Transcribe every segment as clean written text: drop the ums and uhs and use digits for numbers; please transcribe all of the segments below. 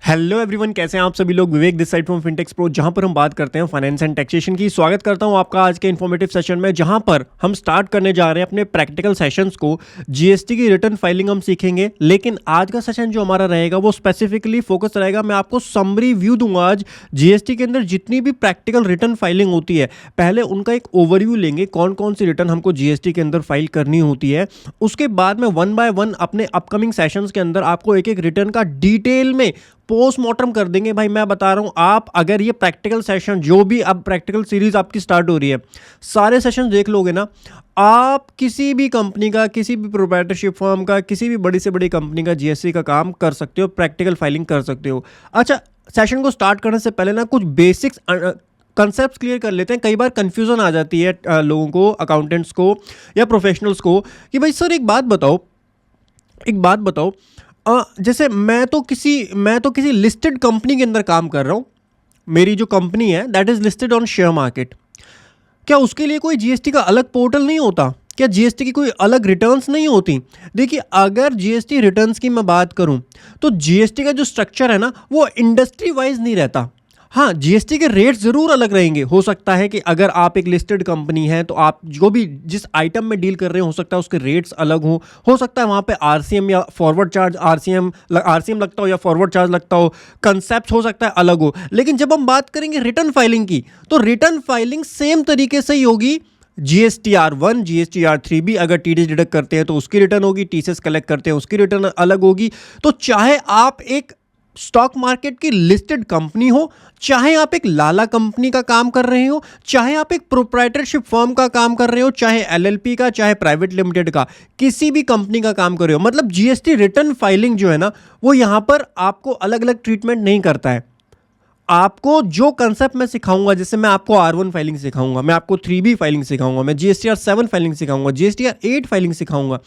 Hello everyone, कैसे हैं आप सभी लोग। Vivek this side from Fintechs Pro, जहां पर हम बात करते हैं फाइनेंस एंड टैक्सेशन की। स्वागत करता हूं आपका आज के इन्फॉर्मेटिव सेशन में, जहां पर हम स्टार्ट करने जा रहे हैं अपने प्रैक्टिकल सेशंस को। जीएसटी की रिटर्न फाइलिंग हम सीखेंगे, लेकिन आज का सेशन जो हमारा रहेगा वो स्पेसिफिकली फोकस रहेगा। मैं आपको समरी व्यू दूंगा आज जीएसटी के अंदर जितनी भी प्रैक्टिकल रिटर्न फाइलिंग होती है, पहले उनका एक ओवरव्यू लेंगे, कौन कौन सी रिटर्न हमको जीएसटी के अंदर फाइल करनी होती है। उसके बाद में वन बाय वन अपने अपकमिंग सेशंस के अंदर आपको एक एक रिटर्न का डिटेल में पोस्टमार्टम कर देंगे। भाई मैं बता रहा हूं, आप अगर ये प्रैक्टिकल सेशन जो भी अब प्रैक्टिकल सीरीज आपकी स्टार्ट हो रही है, सारे सेशन देख लोगे ना, आप किसी भी कंपनी का, किसी भी प्रोप्राइटरशिप फर्म का, किसी भी बड़ी से बड़ी कंपनी का जीएसटी का काम कर सकते हो, प्रैक्टिकल फाइलिंग कर सकते हो। अच्छा, सेशन को स्टार्ट करने से पहले ना कुछ बेसिक्स कंसेप्ट क्लियर कर लेते हैं। कई बार कंफ्यूजन आ जाती है लोगों को, अकाउंटेंट्स को या प्रोफेशनल्स को, कि भाई सर एक बात बताओ, जैसे मैं तो किसी लिस्टेड कंपनी के अंदर काम कर रहा हूँ, मेरी जो कंपनी है that is listed on share market, क्या उसके लिए कोई जीएसटी का अलग पोर्टल नहीं होता? क्या जीएसटी की कोई अलग रिटर्न्स नहीं होती? देखिए, अगर जीएसटी रिटर्न्स की मैं बात करूं तो जीएसटी का जो स्ट्रक्चर है ना, वो इंडस्ट्री वाइज नहीं रहता। हाँ, जीएसटी के रेट्स ज़रूर अलग रहेंगे। हो सकता है कि अगर आप एक लिस्टेड कंपनी है तो आप जो भी जिस आइटम में डील कर रहे हो सकता है उसके रेट्स अलग हो सकता है वहाँ पे आरसीएम या फॉरवर्ड चार्ज, आरसीएम लगता हो या फॉरवर्ड चार्ज लगता हो, कंसेप्ट हो सकता है अलग हो। लेकिन जब हम बात करेंगे रिटर्न फाइलिंग की, तो रिटर्न फाइलिंग सेम तरीके से ही होगी। GSTR1, GSTR3 भी अगर टीडीएस डिडक्ट करते हैं तो उसकी रिटर्न होगी, टीसीएस कलेक्ट करते हैं उसकी रिटर्न अलग होगी। तो चाहे आप एक स्टॉक मार्केट की लिस्टेड कंपनी हो, चाहे आप एक लाला कंपनी का काम कर रहे हो, चाहे आप एक प्रोप्राइटरशिप फर्म का काम कर रहे हो, चाहे एलएलपी का, चाहे प्राइवेट लिमिटेड का, किसी भी कंपनी का काम कर रहे हो, मतलब जीएसटी रिटर्न फाइलिंग जो है ना, वो यहां पर आपको अलग अलग ट्रीटमेंट नहीं करता है। आपको जो कंसेप्ट मैं सिखाऊंगा, जैसे मैं आपको R1 फाइलिंग सिखाऊंगा, मैं आपको 3B फाइलिंग सिखाऊंगा, मैं GSTR7 फाइलिंग सिखाऊंगा, GSTR8 फाइलिंग सिखाऊंगा,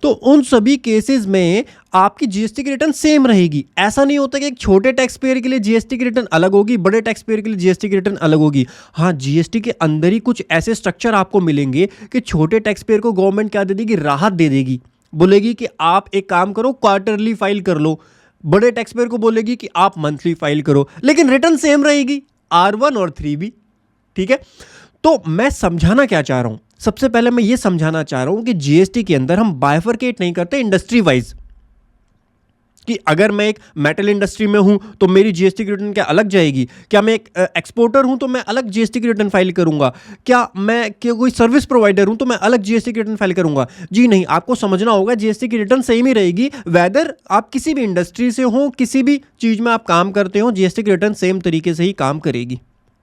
तो उन सभी केसेस में आपकी जीएसटी की रिटर्न सेम रहेगी। ऐसा नहीं होता कि एक छोटे टैक्स पेयर के लिए जीएसटी की रिटर्न अलग होगी, बड़े टैक्स पेयर के लिए जीएसटी की रिटर्न अलग होगी। हाँ, जीएसटी के अंदर ही कुछ ऐसे स्ट्रक्चर आपको मिलेंगे कि छोटे टैक्स पेयर को गवर्नमेंट क्या दे देगी, राहत दे देगी, बोलेगी कि आप एक काम करो, क्वार्टरली फाइल कर लो। बड़े टैक्स पेयर को बोलेगी कि आप मंथली फाइल करो, लेकिन रिटर्न सेम रहेगी, R1 और 3B। ठीक है, तो मैं समझाना क्या चाह रहा हूं, सबसे पहले मैं ये समझाना चाह रहा हूं कि जीएसटी के अंदर हम बाइफरकेट नहीं करते इंडस्ट्री वाइज, कि अगर मैं एक मेटल इंडस्ट्री में हूं तो मेरी जीएसटी की रिटर्न क्या अलग जाएगी? क्या मैं एक एक्सपोर्टर हूं तो मैं अलग जीएसटी की रिटर्न फाइल करूंगा? क्या कोई सर्विस प्रोवाइडर हूं तो मैं अलग जीएसटी की रिटर्न फाइल करूंगा? जी नहीं, आपको समझना होगा जीएसटी की रिटर्न सेम ही रहेगी, वेदर आप किसी भी इंडस्ट्री से हो, किसी भी चीज में आप काम करते हो, जीएसटी की रिटर्न सेम तरीके से ही काम करेगी।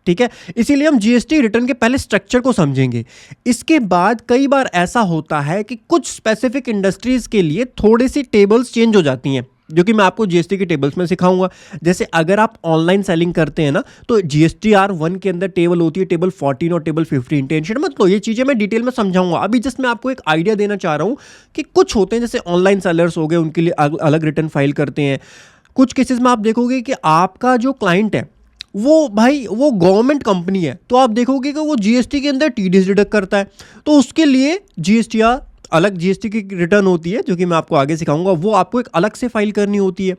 ठीक है, इसीलिए हम जीएसटी रिटर्न के पहले स्ट्रक्चर को समझेंगे। इसके बाद कई बार ऐसा होता है कि कुछ स्पेसिफिक इंडस्ट्रीज के लिए थोड़ी सी टेबल्स चेंज हो जाती हैं, जो कि मैं आपको जीएसटी की टेबल्स में सिखाऊंगा। जैसे अगर आप ऑनलाइन सेलिंग करते हैं ना, तो GSTR1 के अंदर टेबल होती है, टेबल 14 और टेबल 15। टेंशन मत लो, ये चीज़ें मैं डिटेल में समझाऊंगा। अभी जस्ट मैं आपको एक आइडिया देना चाह रहा हूं कि कुछ होते हैं जैसे ऑनलाइन सेलर्स हो गए, उनके लिए अलग रिटर्न फाइल करते हैं। कुछ केसेस में आप देखोगे कि आपका जो क्लाइंट है वो गवर्नमेंट कंपनी है, तो आप देखोगे कि वो जीएसटी के अंदर टीडीएस डिडक्ट करता है, तो उसके लिए जीएसटीआर अलग जीएसटी की रिटर्न होती है, जो कि मैं आपको आगे सिखाऊंगा, वो आपको एक अलग से फाइल करनी होती है।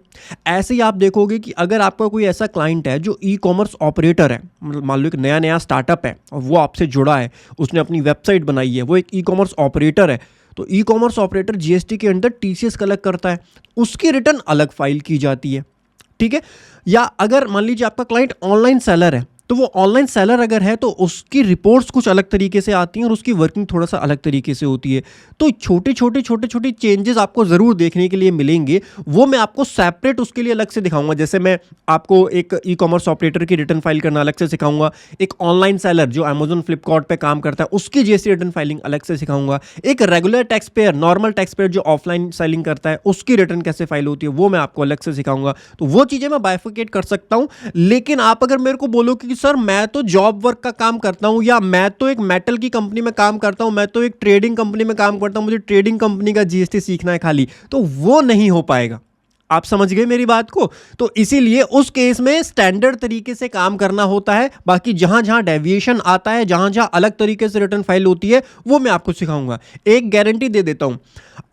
ऐसे ही आप देखोगे कि अगर आपका कोई ऐसा क्लाइंट है जो ई कॉमर्स ऑपरेटर है, मतलब मान लो एक नया स्टार्टअप है और वो आपसे जुड़ा है, उसने अपनी वेबसाइट बनाई है, वो एक ई कॉमर्स ऑपरेटर है, तो ई कॉमर्स ऑपरेटर जीएसटी के अंदर टीसीएस कलेक्ट करता है, उसकी रिटर्न अलग फाइल की जाती है। ठीक है, या अगर मान लीजिए आपका क्लाइंट ऑनलाइन सेलर है, तो वो ऑनलाइन सेलर अगर है तो उसकी रिपोर्ट्स कुछ अलग तरीके से आती हैं और उसकी वर्किंग थोड़ा सा अलग तरीके से होती है। तो छोटे छोटे चेंजेस आपको ज़रूर देखने के लिए मिलेंगे, वो मैं आपको सेपरेट उसके लिए अलग से दिखाऊंगा। जैसे मैं आपको एक ई कॉमर्स ऑपरेटर की रिटर्न फाइल करना अलग से सिखाऊंगा, एक ऑनलाइन सेलर जो अमेजोन फ्लिपकार्ट पे काम करता है उसकी जीएसटी रिटर्न फाइलिंग अलग से सिखाऊंगा, एक regular tax payer, normal tax payer जो ऑफलाइन सेलिंग करता है उसकी रिटर्न कैसे फाइल होती है वो मैं आपको अलग से सिखाऊंगा। तो वो चीज़ें मैं बाइफरकेट कर सकता हूँ। लेकिन आप अगर मेरे को बोलो कि सर मैं तो जॉब वर्क का काम करता हूं, या मैं तो एक मेटल की कंपनी में काम करता हूं, मैं तो एक ट्रेडिंग कंपनी में काम करता हूं, मुझे ट्रेडिंग कंपनी का जीएसटी सीखना है खाली, तो वो नहीं हो पाएगा। आप समझ गए मेरी बात को? तो इसीलिए उस केस में स्टैंडर्ड तरीके से काम करना होता है, बाकी जहां जहां डेविएशन आता है, जहां जहां अलग तरीके से रिटर्न फाइल होती है, वो मैं आपको सिखाऊंगा। एक गारंटी दे देता हूं,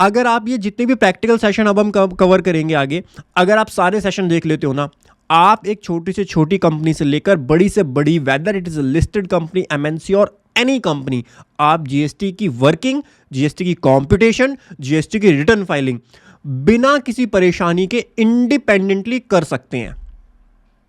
अगर आप ये जितने भी प्रैक्टिकल सेशन अब हम कवर करेंगे आगे, अगर आप सारे सेशन देख लेते हो ना, आप एक छोटी से छोटी कंपनी से लेकर बड़ी से बड़ी, whether it is a listed company, MNC और एनी कंपनी, आप जीएसटी की वर्किंग, जीएसटी की कंप्यूटेशन, जीएसटी की रिटर्न फाइलिंग बिना किसी परेशानी के इंडिपेंडेंटली कर सकते हैं।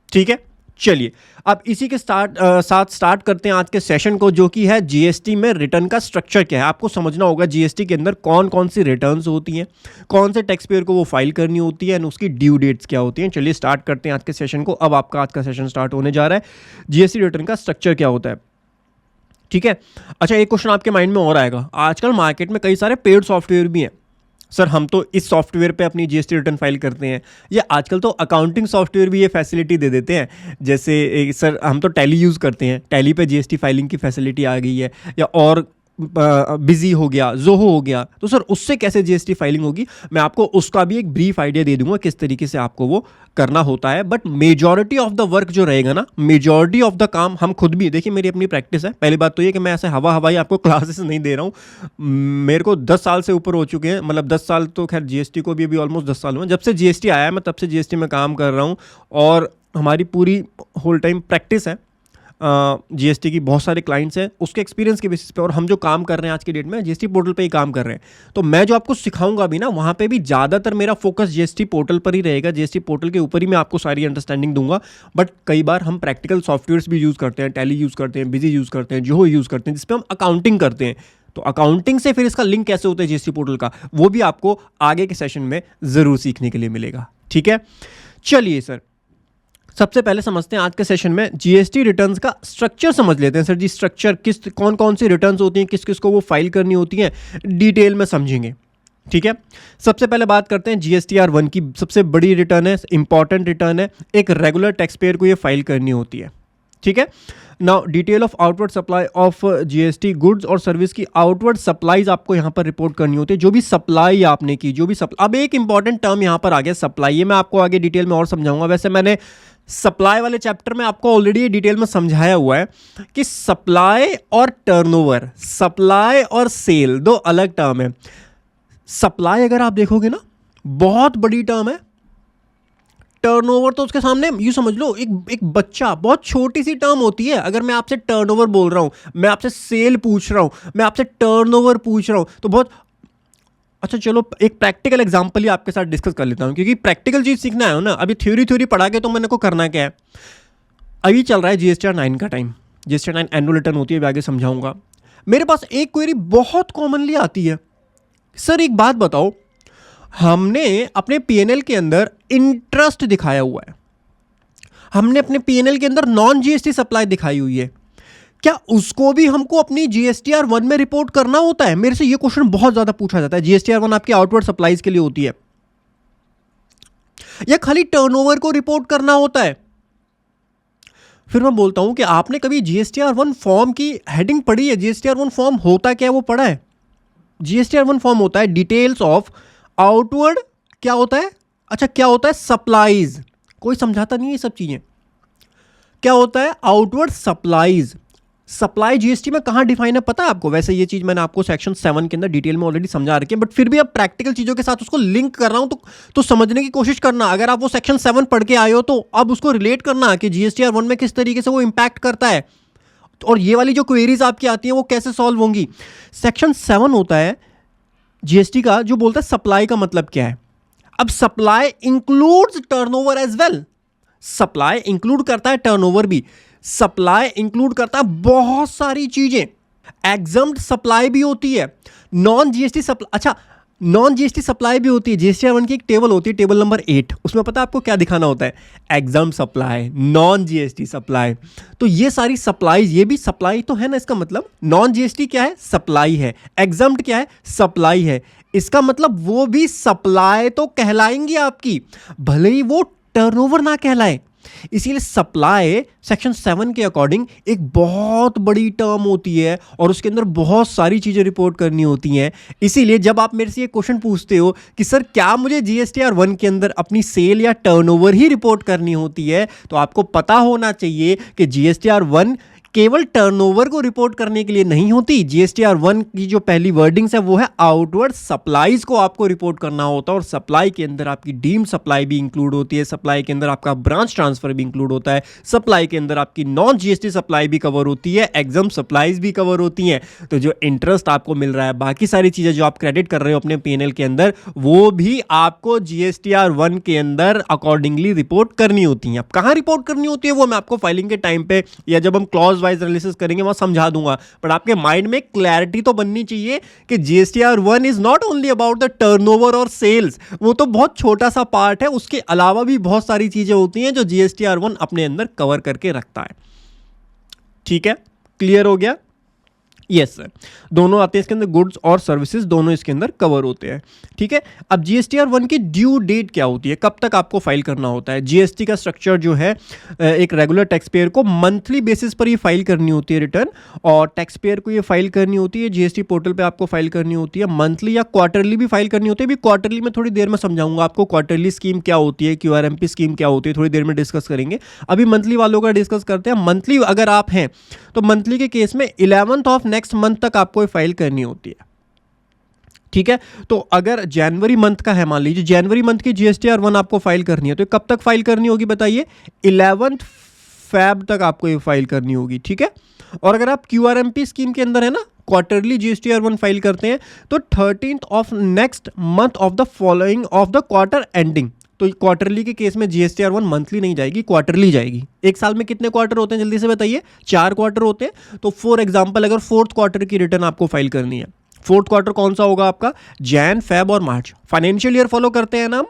ठीक है, चलिए अब इसी के साथ स्टार्ट करते हैं आज के सेशन को, जो कि है जीएसटी में रिटर्न का स्ट्रक्चर क्या है। आपको समझना होगा जीएसटी के अंदर कौन कौन सी रिटर्न्स होती हैं, कौन से टैक्स पेयर को वो फाइल करनी होती है, और उसकी ड्यू डेट्स क्या होती हैं। चलिए स्टार्ट करते हैं आज के सेशन को। अब आपका आज का सेशन स्टार्ट होने जा रहा है, जीएसटी रिटर्न का स्ट्रक्चर क्या होता है। ठीक है, अच्छा एक क्वेश्चन आपके माइंड में और आएगा, आजकल मार्केट में कई सारे पेड सॉफ्टवेयर भी हैं, सर हम तो इस सॉफ्टवेयर पे अपनी जीएसटी रिटर्न फाइल करते हैं, या आजकल तो अकाउंटिंग सॉफ्टवेयर भी ये फैसिलिटी दे देते हैं, जैसे सर हम तो टैली यूज़ करते हैं, टैली पे जीएसटी फाइलिंग की फैसिलिटी आ गई है, या और बिजी हो गया, जोहो हो गया, तो सर उससे कैसे जीएसटी फाइलिंग होगी, मैं आपको उसका भी एक ब्रीफ आइडिया दे दूंगा किस तरीके से आपको वो करना होता है। But majority of the work जो रहेगा ना, मेजॉरिटी ऑफ द काम हम खुद भी, देखिए मेरी अपनी प्रैक्टिस है, पहली बात तो ये कि मैं ऐसे हवाई आपको क्लासेस नहीं दे रहा हूँ, मेरे को 10 साल से ऊपर हो चुके हैं, मतलब 10 साल तो खैर जीएसटी को भी अभी ऑलमोस्ट 10 साल हुए, जब से जीएसटी आया है मैं तब से जीएसटी में काम कर रहा हूँ, और हमारी पूरी होल टाइम प्रैक्टिस है जीएसटी की, बहुत सारे क्लाइंट्स हैं उसके एक्सपीरियंस के बेसिस पे, और हम जो काम कर रहे हैं आज की डेट में जीएसटी पोर्टल पे ही काम कर रहे हैं। तो मैं जो आपको सिखाऊंगा भी ना, वहाँ पे भी ज़्यादातर मेरा फोकस जीएसटी पोर्टल पर ही रहेगा, जीएसटी पोर्टल के ऊपर ही मैं आपको सारी अंडरस्टैंडिंग दूंगा। बट कई बार हम प्रैक्टिकल सॉफ्टवेयर्स भी यूज़ करते हैं, टैली यूज़ करते हैं, बिजी यूज़ करते हैं, जोहो यूज़ करते हैं, जिसपे हम अकाउंटिंग करते हैं। तो अकाउंटिंग से फिर इसका लिंक कैसे होता है जीएसटी पोर्टल का, वो भी आपको आगे के सेशन में ज़रूर सीखने के लिए मिलेगा। ठीक है, चलिए सर सबसे पहले समझते हैं आज के सेशन में जीएसटी रिटर्न्स का स्ट्रक्चर समझ लेते हैं। सर जी स्ट्रक्चर कौन कौन सी रिटर्न्स होती हैं, किस किस को वो फाइल करनी होती हैं, डिटेल में समझेंगे। ठीक है, सबसे पहले बात करते हैं जीएसटीआर 1 की। सबसे बड़ी रिटर्न है, इंपॉर्टेंट रिटर्न है, एक रेगुलर टैक्स पेयर को ये फाइल करनी होती है। ठीक है, now detail of outward supply of GST goods और सर्विस की आउटवर्ड सप्लाईज आपको यहाँ पर रिपोर्ट करनी होती है, जो भी सप्लाई आपने की, जो भी अब एक इंपॉर्टेंट टर्म यहाँ पर आ गया सप्लाई, ये मैं आपको आगे डिटेल में और समझाऊंगा। वैसे मैंने सप्लाई वाले चैप्टर में आपको ऑलरेडी डिटेल में समझाया हुआ है कि सप्लाई और टर्नओवर, सप्लाई और सेल दो अलग टर्म है। सप्लाई अगर आप देखोगे ना बहुत बड़ी टर्म है, टर्नओवर तो उसके सामने यूं समझ लो एक बच्चा, बहुत छोटी सी टर्म होती है। अगर मैं आपसे टर्नओवर बोल रहा हूं, मैं आपसे सेल पूछ रहा हूं, मैं आपसे टर्नओवर पूछ रहा हूं, तो बहुत अच्छा। चलो एक प्रैक्टिकल एग्जांपल ही आपके साथ डिस्कस कर लेता हूं, क्योंकि प्रैक्टिकल चीज सीखना है ना। अभी थ्योरी पढ़ा के तो मैंने को करना क्या है। अभी चल रहा है जीएसटीआर 9 का टाइम, जीएसटीआर 9 एनुअल रिटर्न होती है, अभी आगे समझाऊंगा। मेरे पास एक क्वेरी बहुत कॉमनली आती है, सर एक बात बताओ, हमने अपने पीएनएल के अंदर इंटरेस्ट दिखाया हुआ है, हमने अपने पीएनएल के अंदर नॉन जीएसटी सप्लाई दिखाई हुई है, क्या उसको भी हमको अपनी जीएसटीआर 1 में रिपोर्ट करना होता है? मेरे से ये क्वेश्चन बहुत ज्यादा पूछा जाता है। जीएसटीआर 1 आपकी आउटवर्ड सप्लाईज के लिए होती है, या खाली टर्नओवर को रिपोर्ट करना होता है? फिर मैं बोलता हूं कि आपने कभी जीएसटीआर 1 फॉर्म की हेडिंग पढ़ी है? जीएसटीआर 1 फॉर्म होता क्या है वो पढ़ा है? जीएसटीआर 1 फॉर्म होता है डिटेल्स ऑफ आउटवर्ड, क्या होता है, अच्छा क्या होता है, सप्लाईज। कोई समझाता नहीं है ये सब चीजें। क्या होता है आउटवर्ड सप्लाईज? सप्लाई जीएसटी में कहां डिफाइन है पता है आपको? वैसे ये चीज मैंने आपको सेक्शन 7 के अंदर डिटेल में ऑलरेडी समझा रखी है, बट फिर भी अब प्रैक्टिकल चीजों के साथ उसको लिंक कर रहा हूं, तो समझने की कोशिश करना। अगर आप वो सेक्शन 7 पढ़ के आए हो तो अब उसको रिलेट करना कि जीएसटीआर 1 में किस तरीके से वो इंपैक्ट करता है, और ये वाली जो क्वेरीज आपकी आती हैं वो कैसे सॉल्व होंगी। सेक्शन 7 होता है जीएसटी का जो बोलता है सप्लाई का मतलब क्या है। अब supply includes turnover as well, supply include करता है टर्नओवर भी, सप्लाई इंक्लूड करता है बहुत सारी चीजें। एग्जम्प्ट सप्लाई भी होती है, नॉन जीएसटी सप्लाई, अच्छा नॉन जीएसटी सप्लाई भी होती है। जीएसटीआर 1 की एक टेबल होती है, टेबल नंबर 8, उसमें पता है आपको क्या दिखाना होता है, exempt supply, non GST supply. तो ये सारी सप्लाई, ये भी सप्लाई तो है ना, इसका मतलब नॉन जीएसटी क्या है, सप्लाई है, एग्जम्प्ट क्या है, सप्लाई है, इसका मतलब वो भी सप्लाई तो कहलाएंगी आपकी, भले ही वो टर्नओवर ना कहलाए। इसीलिए सप्लाई सेक्शन 7 के अकॉर्डिंग एक बहुत बड़ी टर्म होती है और उसके अंदर बहुत सारी चीजें रिपोर्ट करनी होती हैं। इसीलिए जब आप मेरे से ये क्वेश्चन पूछते हो कि सर क्या मुझे जीएसटीआर 1 के अंदर अपनी सेल या टर्नओवर ही रिपोर्ट करनी होती है, तो आपको पता होना चाहिए कि जीएसटीआर 1 केवल टर्नओवर को रिपोर्ट करने के लिए नहीं होती। जीएसटीआर 1 की जो पहली वर्डिंग्स है वो है आउटवर्ड सप्लाईज को आपको रिपोर्ट करना होता है, और सप्लाई के अंदर आपकी डीम्ड सप्लाई भी इंक्लूड होती है, सप्लाई के अंदर आपका ब्रांच ट्रांसफर भी इंक्लूड होता है, सप्लाई के अंदर आपकी नॉन जीएसटी सप्लाई भी कवर होती है, एग्जाम सप्लाईज भी कवर होती हैं। तो जो इंटरेस्ट आपको मिल रहा है, बाकी सारी चीजें जो आप क्रेडिट कर रहे हो अपने पीएनएल के अंदर, वो भी आपको जीएसटीआर 1 के अंदर अकॉर्डिंगली रिपोर्ट करनी होती है। अब कहां रिपोर्ट करनी होती है वो मैं आपको फाइलिंग के टाइम पे या जब हम क्लॉज वाइज एनालिसिस करेंगे वहां समझा दूंगा, पर आपके माइंड में क्लैरिटी तो बननी चाहिए कि GSTR 1 is not only about the turnover और सेल्स। वो तो बहुत छोटा सा पार्ट है, उसके अलावा भी बहुत सारी चीजें होती हैं जो जीएसटीआर 1 अपने अंदर कवर करके रखता है। ठीक है, क्लियर हो गया? यस सर, दोनों आते हैं इसके अंदर, गुड्स और सर्विसेज दोनों इसके अंदर कवर होते हैं। ठीक है, अब जीएसटीआर 1 की ड्यू डेट क्या होती है, कब तक आपको फाइल करना होता है? जीएसटी का स्ट्रक्चर जो है, एक रेगुलर टैक्स पेयर को मंथली बेसिस पर ये फाइल करनी होती है रिटर्न, और टैक्स पेयर को ये फाइल करनी होती है जीएसटी पोर्टल पे आपको फाइल करनी होती है। मंथली या क्वार्टरली भी फाइल करनी होती है। अभी क्वार्टरली में थोड़ी देर में समझाऊंगा आपको क्वार्टरली स्कीम क्या होती है, क्यूआरएमपी स्कीम क्या होती है, थोड़ी देर में डिस्कस करेंगे। अभी मंथली वालों का डिस्कस करते हैं। मंथली अगर आप हैं तो मंथली के केस में 11th ऑफ नेक्स्ट मंथ तक आपको फाइल करनी होती है। ठीक है, तो अगर जनवरी मंथ का है, मान लीजिए जनवरी मंथ की जीएसटीआर 1 आपको फाइल करनी है, तो कब तक फाइल करनी होगी बताइए? 11th फेब तक आपको ये फाइल करनी होगी। ठीक है, और अगर आप क्यूआरएमपी स्कीम के अंदर है ना, क्वार्टरली जीएसटीआर 1 फाइल करते हैं, तो 13th of next month of the following of the quarter ending. तो क्वार्टरली के केस में जीएसटीआर 1 मंथली नहीं जाएगी, क्वार्टरली जाएगी। एक साल में कितने क्वार्टर होते हैं जल्दी से बताइए? 4 क्वार्टर होते हैं। तो फॉर एग्जांपल अगर 4th क्वार्टर की रिटर्न आपको फाइल करनी है, 4th क्वार्टर कौन सा होगा आपका? जैन, फेब और मार्च। फाइनेंशियल ईयर फॉलो करते हैं ना हम,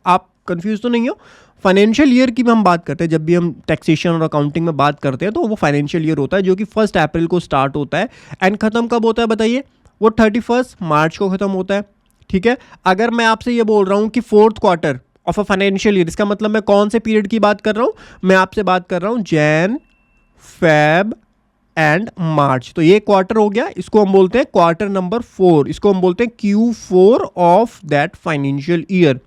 आप कंफ्यूज तो नहीं हो? फाइनेंशियल ईयर की हम बात करते हैं, जब भी हम टैक्सेशन और अकाउंटिंग में बात करते हैं तो वो फाइनेंशियल ईयर होता है, जो कि 1 अप्रैल को स्टार्ट होता है एंड खत्म कब होता है बताइए? वो 31 मार्च को खत्म होता है। ठीक है, अगर मैं आपसे ये बोल रहा हूँ कि 4th quarter of a financial year, इसका मतलब मैं कौन से पीरियड की बात कर रहा हूं? मैं आपसे बात कर रहा हूं जैन, फेब एंड मार्च। तो ये क्वार्टर हो गया, इसको हम बोलते हैं क्वार्टर नंबर 4, इसको हम बोलते हैं Q4 of that financial year.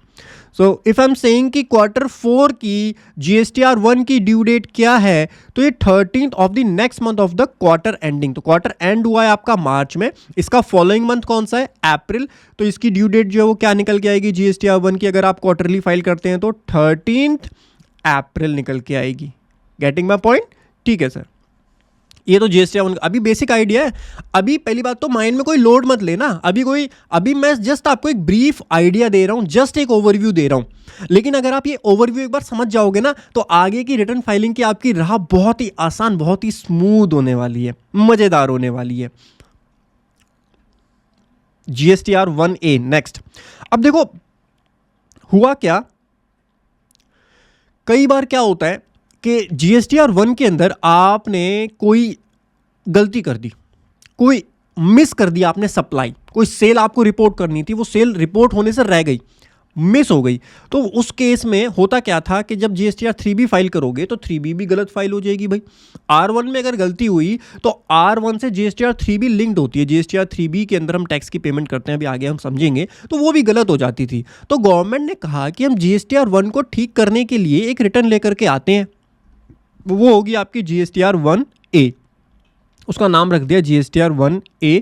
So if I am saying कि क्वार्टर 4 की जीएसटीआर 1 की ड्यू डेट क्या है, तो ये 13th of the next month of the quarter ending. तो क्वार्टर एंड हुआ है आपका मार्च में, इसका फॉलोइंग मंथ कौन सा है? अप्रैल। तो इसकी ड्यू डेट जो है वो क्या निकल के आएगी जीएसटीआर 1 की? अगर आप क्वार्टरली फाइल करते हैं तो 13th अप्रैल निकल के आएगी। Getting my point? ठीक है सर, ये तो जीएसटीआर 1 अभी बेसिक आइडिया है। अभी पहली बात तो माइंड में कोई लोड मत लेना, अभी मैं जस्ट आपको एक ब्रीफ आइडिया दे रहा हूं, जस्ट एक ओवरव्यू दे रहा हूं। लेकिन अगर आप ये ओवरव्यू एक बार समझ जाओगे ना, तो आगे की रिटर्न फाइलिंग की आपकी राह बहुत ही आसान, बहुत ही स्मूथ होने वाली है, मजेदार होने वाली है। GSTR 1A next. अब देखो हुआ क्या, कई बार क्या होता है कि जीएसटीआर 1 के अंदर आपने कोई गलती कर दी, कोई मिस कर दिया आपने सप्लाई, कोई सेल आपको रिपोर्ट करनी थी, वो सेल रिपोर्ट होने से रह गई, मिस हो गई। तो उस केस में होता क्या था कि जब जीएसटीआर 3B फाइल करोगे तो 3B भी गलत फाइल हो जाएगी भाई। R1 में अगर गलती हुई तो R1 से जीएसटीआर 3B लिंक्ड होती है, जीएसटीआर 3B के अंदर हम टैक्स की पेमेंट करते हैं, अभी आगे हम समझेंगे, तो वो भी गलत हो जाती थी। तो गवर्नमेंट ने कहा कि हम जीएसटीआर 1 को ठीक करने के लिए एक रिटर्न लेकर के आते हैं, वो होगी आपकी जीएसटीआर 1A। उसका नाम रख दिया GSTR 1A,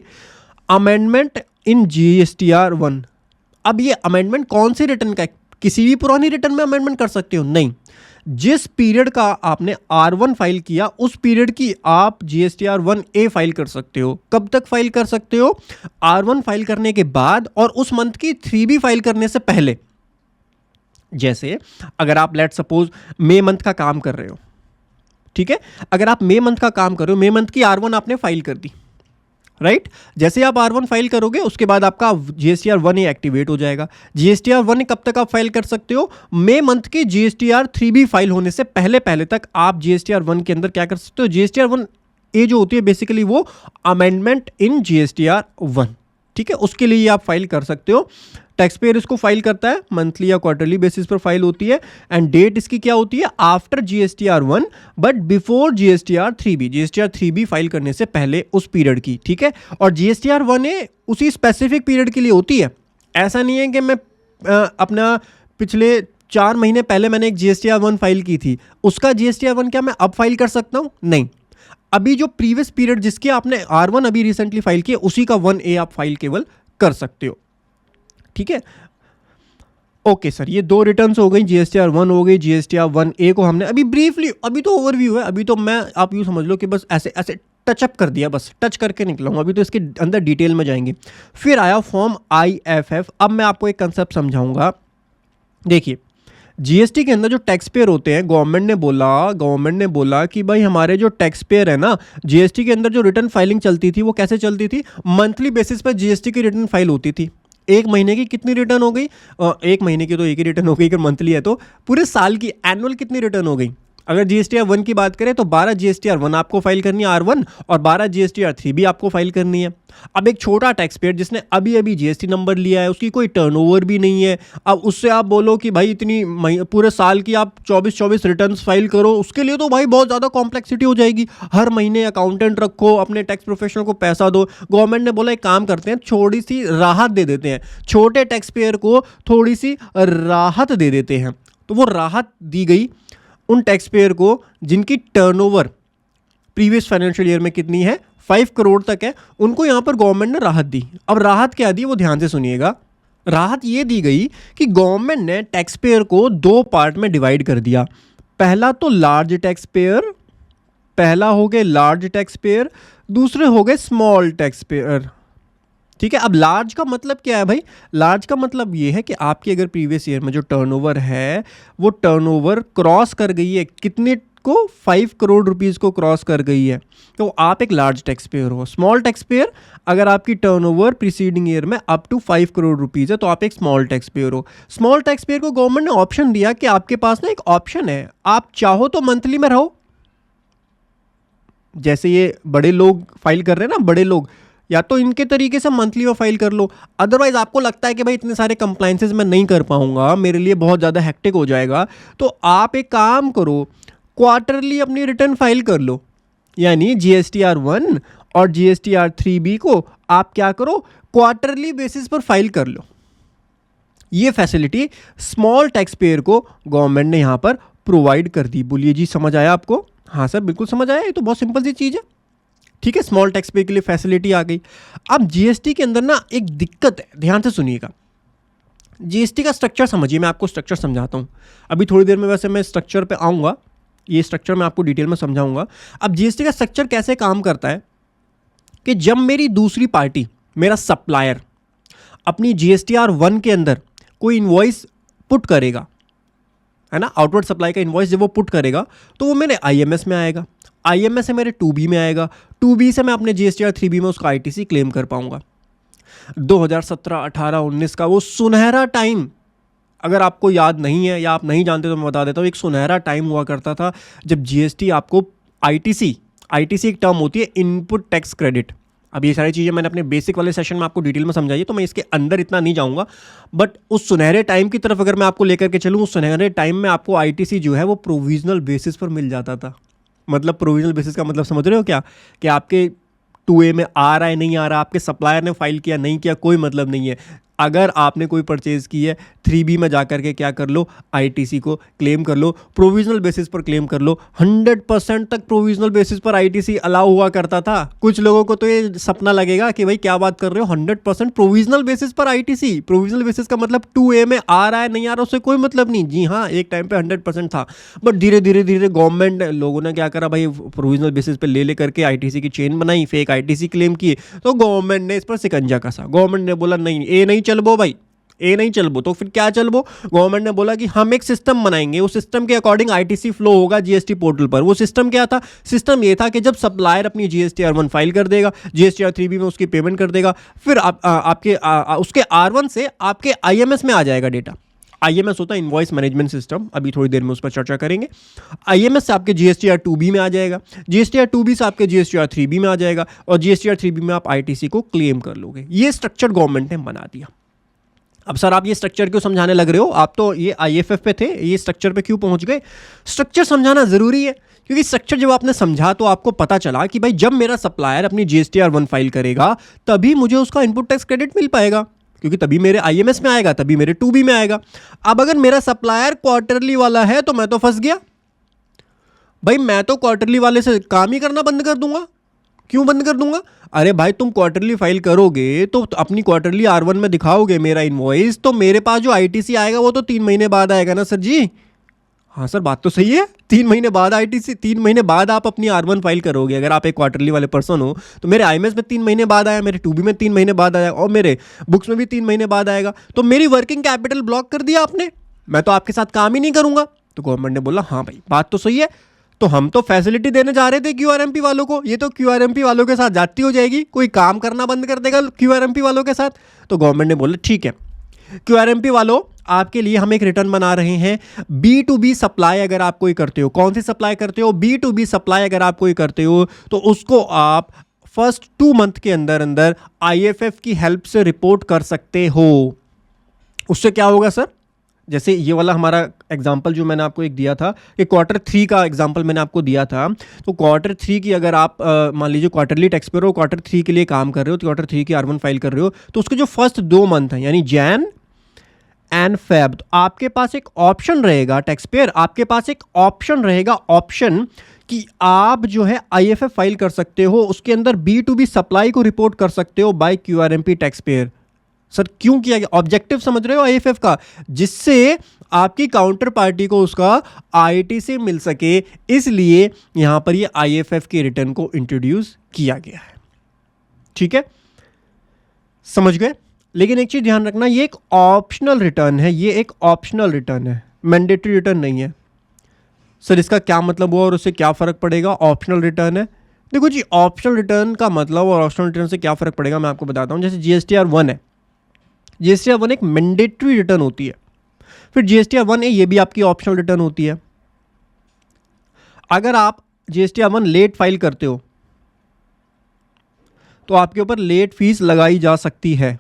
amendment in GSTR 1। अब ये अमेंडमेंट कौन सी रिटर्न का है? किसी भी पुरानी रिटर्न में अमेंडमेंट कर सकते हो? नहीं, जिस पीरियड का आपने R1 फाइल किया उस पीरियड की आप जीएसटीआर 1A फाइल कर सकते हो। कब तक फाइल कर सकते हो? R1 फाइल करने के बाद और उस मंथ की 3B फाइल करने से पहले। जैसे अगर आप लेट सपोज मई मंथ का काम कर रहे हो, ठीक है, अगर आप मई मंथ का काम कर रहे हो, मई मंथ की R1 आपने फाइल कर दी, राइट? जैसे आप R1 फाइल करोगे उसके बाद आपका जीएसटीआर 1A एक्टिवेट हो जाएगा। जीएसटीआर 1A कब तक आप फाइल कर सकते हो? मई मंथ की जीएसटीआर 3B फाइल होने से पहले तक आप जीएसटीआर 1 के अंदर क्या कर सकते हो? जीएसटीआर 1A जो होती है बेसिकली वो अमेंडमेंट इन जीएसटीआर 1, ठीक है, उसके लिए आप फाइल कर सकते हो। टैक्स पेयर इसको फाइल करता है, मंथली या क्वार्टरली बेसिस पर फाइल होती है। एंड डेट इसकी क्या होती है, after GSTR 1 but before GSTR 3B, GSTR 3B file करने से पहले उस पीरियड की, ठीक है। और GSTR 1A उसी स्पेसिफिक पीरियड के लिए होती है। ऐसा नहीं है कि मैं अपना पिछले 4 महीने पहले मैंने एक GSTR 1 फाइल की थी, उसका GSTR 1 क्या मैं अब फाइल कर सकता हूँ? नहीं, अभी जो प्रीवियस पीरियड जिसके आपने R1 अभी रिसेंटली फाइल किया, उसी का 1A आप फाइल केवल कर सकते हो, ठीक है। ओके सर, ये 2 रिटर्न्स हो गई, GSTR 1 हो गई, GSTR 1A को हमने अभी ब्रीफली, अभी तो ओवरव्यू है, अभी तो मैं, आप यूँ समझ लो कि बस ऐसे ऐसे टचअप कर दिया, बस टच करके निकला हूँ, अभी तो इसके अंदर डिटेल में जाएंगे। फिर आया फॉर्म IFF। अब मैं आपको एक कंसेप्ट समझाऊंगा। देखिए, जीएसटी के अंदर जो टैक्स पेयर होते हैं, गवर्नमेंट ने बोला कि भाई हमारे जो टैक्स पेयर है ना, जीएसटी के अंदर जो रिटर्न फाइलिंग चलती थी वो कैसे चलती थी, मंथली बेसिस पर जीएसटी की रिटर्न फाइल होती थी। एक महीने की कितनी रिटर्न हो गई, एक महीने की तो एक ही रिटर्न हो गई, अगर मंथली है तो पूरे साल की एनुअल कितनी रिटर्न हो गई। अगर GSTR 1 की बात करें तो 12 GSTR 1 आपको फाइल करनी है R1, और 12 GSTR 3B आपको फाइल करनी है। अब एक छोटा टैक्स पेयर जिसने अभी अभी जीएसटी नंबर लिया है, उसकी कोई टर्नओवर भी नहीं है, अब उससे आप बोलो कि भाई इतनी पूरे साल की आप 24 रिटर्न्स फाइल करो, उसके लिए तो भाई बहुत ज़्यादा कॉम्प्लेक्सिटी हो जाएगी। हर महीने अकाउंटेंट रखो, अपने टैक्स प्रोफेशनल को पैसा दो। गवर्नमेंट ने बोला एक काम करते हैं, थोड़ी सी राहत दे देते हैं, छोटे टैक्स पेयर को थोड़ी सी राहत दे देते हैं। तो वो राहत दी गई उन टैक्स पेयर को जिनकी टर्नओवर प्रीवियस फाइनेंशियल ईयर में कितनी है, 5 करोड़ तक है, उनको यहां पर गवर्नमेंट ने राहत दी। अब राहत क्या दी, वो ध्यान से सुनिएगा। राहत ये दी गई कि गवर्नमेंट ने टैक्स पेयर को 2 पार्ट में डिवाइड कर दिया। पहला तो लार्ज टैक्स पेयर, पहला हो गए लार्ज टैक्स पेयर, दूसरे हो गए स्मॉल टैक्स पेयर, ठीक है। अब लार्ज का मतलब क्या है भाई, लार्ज का मतलब ये है कि आपकी अगर प्रीवियस ईयर में जो टर्नओवर है वो टर्नओवर क्रॉस कर गई है, कितने को, 5 करोड़ रुपीस को क्रॉस कर गई है, तो आप एक लार्ज टैक्स पेयर हो। स्मॉल टैक्स पेयर, अगर आपकी टर्नओवर प्रीसीडिंग ईयर में अप टू 5 करोड़ रुपीस है तो आप एक स्मॉल टैक्स पेयर हो। स्मॉल टैक्स पेयर को गवर्नमेंट ने ऑप्शन दिया कि आपके पास ना एक ऑप्शन है, आप चाहो तो मंथली में रहो, जैसे ये बड़े लोग फाइल कर रहे हैं ना, बड़े लोग, या तो इनके तरीके से मंथली में फाइल कर लो। अदरवाइज आपको लगता है कि भाई इतने सारे कंप्लाइंसेस मैं नहीं कर पाऊंगा, मेरे लिए बहुत ज़्यादा हेक्टिक हो जाएगा, तो आप एक काम करो, क्वार्टरली अपनी रिटर्न फाइल कर लो। यानी GSTR 1 और GSTR 3B को आप क्या करो, क्वार्टरली बेसिस पर फाइल कर लो। ये फैसिलिटी स्मॉल टैक्स पेयर को गवर्नमेंट ने यहां पर प्रोवाइड कर दी। बोलिए जी, समझ आया आपको? हाँ सर, बिल्कुल समझ आया, ये तो बहुत सिंपल सी चीज़ है, ठीक है। स्मॉल टैक्स पेयर के लिए फैसिलिटी आ गई। अब जीएसटी के अंदर ना एक दिक्कत है, ध्यान से सुनिएगा। जीएसटी का स्ट्रक्चर समझिए, मैं आपको स्ट्रक्चर समझाता हूँ। अभी थोड़ी देर में वैसे मैं स्ट्रक्चर पे आऊँगा, ये स्ट्रक्चर मैं आपको डिटेल में समझाऊंगा। अब जीएसटी का स्ट्रक्चर कैसे काम करता है कि जब मेरी दूसरी पार्टी, मेरा सप्लायर, अपनी GSTR 1 के अंदर कोई इन्वॉइस पुट करेगा, है ना, आउटवर्ड सप्लाई का इन्वॉइस जब वो पुट करेगा तो वो मेरे IMS में आएगा, IMS से मेरे 2B में आएगा, 2B से मैं अपने GSTR 3B में उसका ITC क्लेम कर पाऊंगा। 2017, 18, 19 का वो सुनहरा टाइम, अगर आपको याद नहीं है या आप नहीं जानते तो मैं बता देता हूँ, एक सुनहरा टाइम हुआ करता था जब GST आपको ITC एक टर्म होती है, इनपुट टैक्स क्रेडिट। अब ये सारी चीज़ें मैंने अपने बेसिक वाले सेशन में आपको डिटेल में समझाई है, तो मैं इसके अंदर इतना नहीं जाऊँगा। बट उस सुनहरे टाइम की तरफ अगर मैं आपको लेकर के चलूँ, उस सुनहरे टाइम में आपको ITC जो है वो प्रोविजनल बेसिस पर मिल जाता था। मतलब प्रोविजनल बेसिस का मतलब समझ रहे हो क्या, कि आपके 2A में आ रहा है नहीं आ रहा, आपके सप्लायर ने फाइल किया नहीं किया, कोई मतलब नहीं है। अगर आपने कोई परचेज़ की है, 3B में जाकर के क्या कर लो, ITC को क्लेम कर लो, प्रोविजनल बेसिस पर क्लेम कर लो। 100% तक प्रोविजनल बेसिस पर ITC अलाउ हुआ करता था। कुछ लोगों को तो ये सपना लगेगा कि भाई क्या बात कर रहे हो, 100% प्रोविजनल बेसिस पर ITC। प्रोविजनल बेसिस का मतलब 2A में आ रहा है नहीं आ रहा, उससे कोई मतलब नहीं। जी हाँ, एक टाइम पे 100% था, बट धीरे धीरे गवर्नमेंट लोगों ने क्या करा भाई, प्रोविजनल बेसिस पे ले करके ITC की चेन बनाई, फेक ITC क्लेम किए, तो गवर्नमेंट ने इस पर शिकंजा कसा। गवर्नमेंट ने बोला नहीं, ये नहीं चलबो भाई, ए नहीं चलबो, तो फिर क्या चलबो, गवर्नमेंट ने बोला कि हम एक सिस्टम बनाएंगे, उस सिस्टम के अकॉर्डिंग ITC फ्लो होगा GST पोर्टल पर। वो सिस्टम क्या था, सिस्टम ये था कि जब सप्लायर अपनी GSTR 1 फाइल कर देगा, GSTR 3B में उसकी पेमेंट कर देगा, फिर उसके R1 से आपके IMS में आ जाएगा डेटा। IMS होता है इनवॉइस मैनेजमेंट सिस्टम, अभी थोड़ी देर में उस पर चर्चा करेंगे। IMS से आपके GSTR 2B में आ जाएगा, GSTR 2B से आपके GSTR 3B में आ जाएगा, और GSTR 3B में आप ITC को क्लेम कर लोगे। ये स्ट्रक्चर गवर्नमेंट ने बना दिया। अब सर आप ये स्ट्रक्चर क्यों समझाने लग रहे हो, आप तो ये आईएफएफ पे थे, ये स्ट्रक्चर पे क्यों पहुंच गए? स्ट्रक्चर समझाना ज़रूरी है, क्योंकि स्ट्रक्चर जब आपने समझा तो आपको पता चला कि भाई जब मेरा सप्लायर अपनी जीएसटीआर 1 फाइल करेगा तभी मुझे उसका इनपुट टैक्स क्रेडिट मिल पाएगा, क्योंकि तभी मेरे आईएमएस में आएगा, तभी मेरे 2B में आएगा। अब अगर मेरा सप्लायर क्वार्टरली वाला है तो मैं तो फंस गया भाई, मैं तो क्वार्टरली वाले से काम ही करना बंद कर दूंगा। क्यों बंद कर दूंगा? अरे भाई तुम क्वार्टरली फाइल करोगे तो अपनी क्वार्टरली R1 में दिखाओगे मेरा इनवॉइस, तो मेरे पास जो आईटीसी आएगा वो तो 3 महीने बाद आएगा ना सर जी। हाँ सर बात तो सही है, 3 महीने बाद आईटीसी, 3 महीने बाद आप अपनी R1 फाइल करोगे। अगर आप एक क्वार्टरली वाले पर्सन हो तो मेरे आईएमएस में 3 महीने बाद आया, मेरे 2B में 3 महीने बाद आया और मेरे बुक्स में भी 3 महीने बाद आएगा, तो मेरी वर्किंग कैपिटल ब्लॉक कर दिया आपने, मैं तो आपके साथ काम ही नहीं करूंगा। तो गवर्नमेंट ने बोला हाँ भाई बात तो सही है, तो हम तो फैसिलिटी देने जा रहे थे क्यूआरएमपी वालों को, ये तो क्यूआरएमपी वालों के साथ जाती हो जाएगी, कोई काम करना बंद कर देगा क्यूआरएमपी वालों के साथ। तो गवर्नमेंट ने बोला ठीक है क्यूआरएमपी वालों, आपके लिए हम एक रिटर्न बना रहे हैं, B2B सप्लाई अगर आप कोई करते हो, कौन सी सप्लाई करते हो? B2B सप्लाई अगर आप कोई करते हो तो उसको आप फर्स्ट 2 मंथ के अंदर अंदर आईएफएफ की हेल्प से रिपोर्ट कर सकते हो। उससे क्या होगा सर? जैसे ये वाला हमारा एग्जाम्पल जो मैंने आपको एक दिया था कि Q3 का एग्जाम्पल मैंने आपको दिया था, तो Q3 की अगर आप मान लीजिए क्वार्टरली टैक्स पेयर हो, Q3 के लिए काम कर रहे हो, तो Q3 की R1 फाइल कर रहे हो, तो उसके जो फर्स्ट 2 मंथ हैं यानी जैन एंड फेब, तो आपके पास एक ऑप्शन रहेगा टैक्स पेयर, आपके पास एक ऑप्शन रहेगा, ऑप्शन कि आप जो है आईएफएफ फाइल कर सकते हो, उसके अंदर B2B सप्लाई को रिपोर्ट कर सकते हो by QRMP tax payer. Sir क्यों किया गया? ऑब्जेक्टिव समझ रहे हो आईएफएफ का, जिससे आपकी काउंटर पार्टी को उसका आईटी से मिल सके, इसलिए यहां पर ये आईएफएफ के रिटर्न को इंट्रोड्यूस किया गया है। ठीक है, समझ गए? लेकिन एक चीज ध्यान रखना, ये एक ऑप्शनल रिटर्न है, ये एक ऑप्शनल रिटर्न है, मैंडेटरी रिटर्न नहीं है। सर इसका क्या मतलब हुआ और उससे क्या फर्क पड़ेगा? ऑप्शनल रिटर्न है। देखो जी, ऑप्शनल रिटर्न का मतलब और ऑप्शनल रिटर्न से क्या फर्क पड़ेगा मैं आपको बताता हूं। जैसे जीएसटीआर 1 है, जीएसटीआर 1 एक मैंडेटरी रिटर्न होती है, फिर जीएसटीआर 1A ये भी आपकी ऑप्शनल रिटर्न होती है। अगर आप जीएसटीआर 1 लेट फाइल करते हो तो आपके ऊपर लेट फीस लगाई जा सकती है,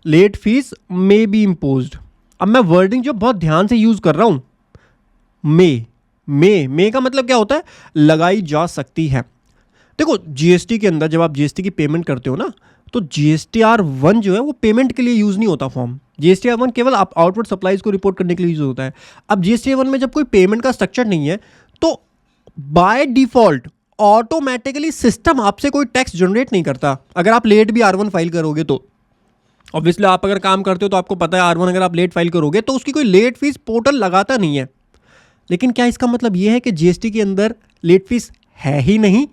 late fees may be imposed. अब मैं वर्डिंग जो बहुत ध्यान से यूज कर रहा हूं, मे का मतलब क्या होता है? लगाई जा सकती है। देखो जीएसटी के अंदर जब आप जीएसटी की पेमेंट करते हो ना, तो जीएसटीआर 1 जो है वो पेमेंट के लिए यूज नहीं होता फॉर्म। जीएसटीआर 1 केवल आप आउटवर्ड सप्लाईज को रिपोर्ट करने के लिए यूज होता है। अब जीएसटीआर 1 में जब कोई पेमेंट का स्ट्रक्चर नहीं है तो बाय डिफॉल्ट ऑटोमेटिकली सिस्टम आपसे कोई टैक्स जनरेट नहीं करता। अगर आप लेट भी R1 फाइल करोगे तो ऑब्वियसली आप अगर काम करते हो तो आपको पता है R1 अगर आप लेट फाइल करोगे तो उसकी कोई लेट फीस पोर्टल लगाता नहीं है। लेकिन क्या इसका मतलब यह है कि जीएसटी के अंदर लेट फीस है ही नहीं?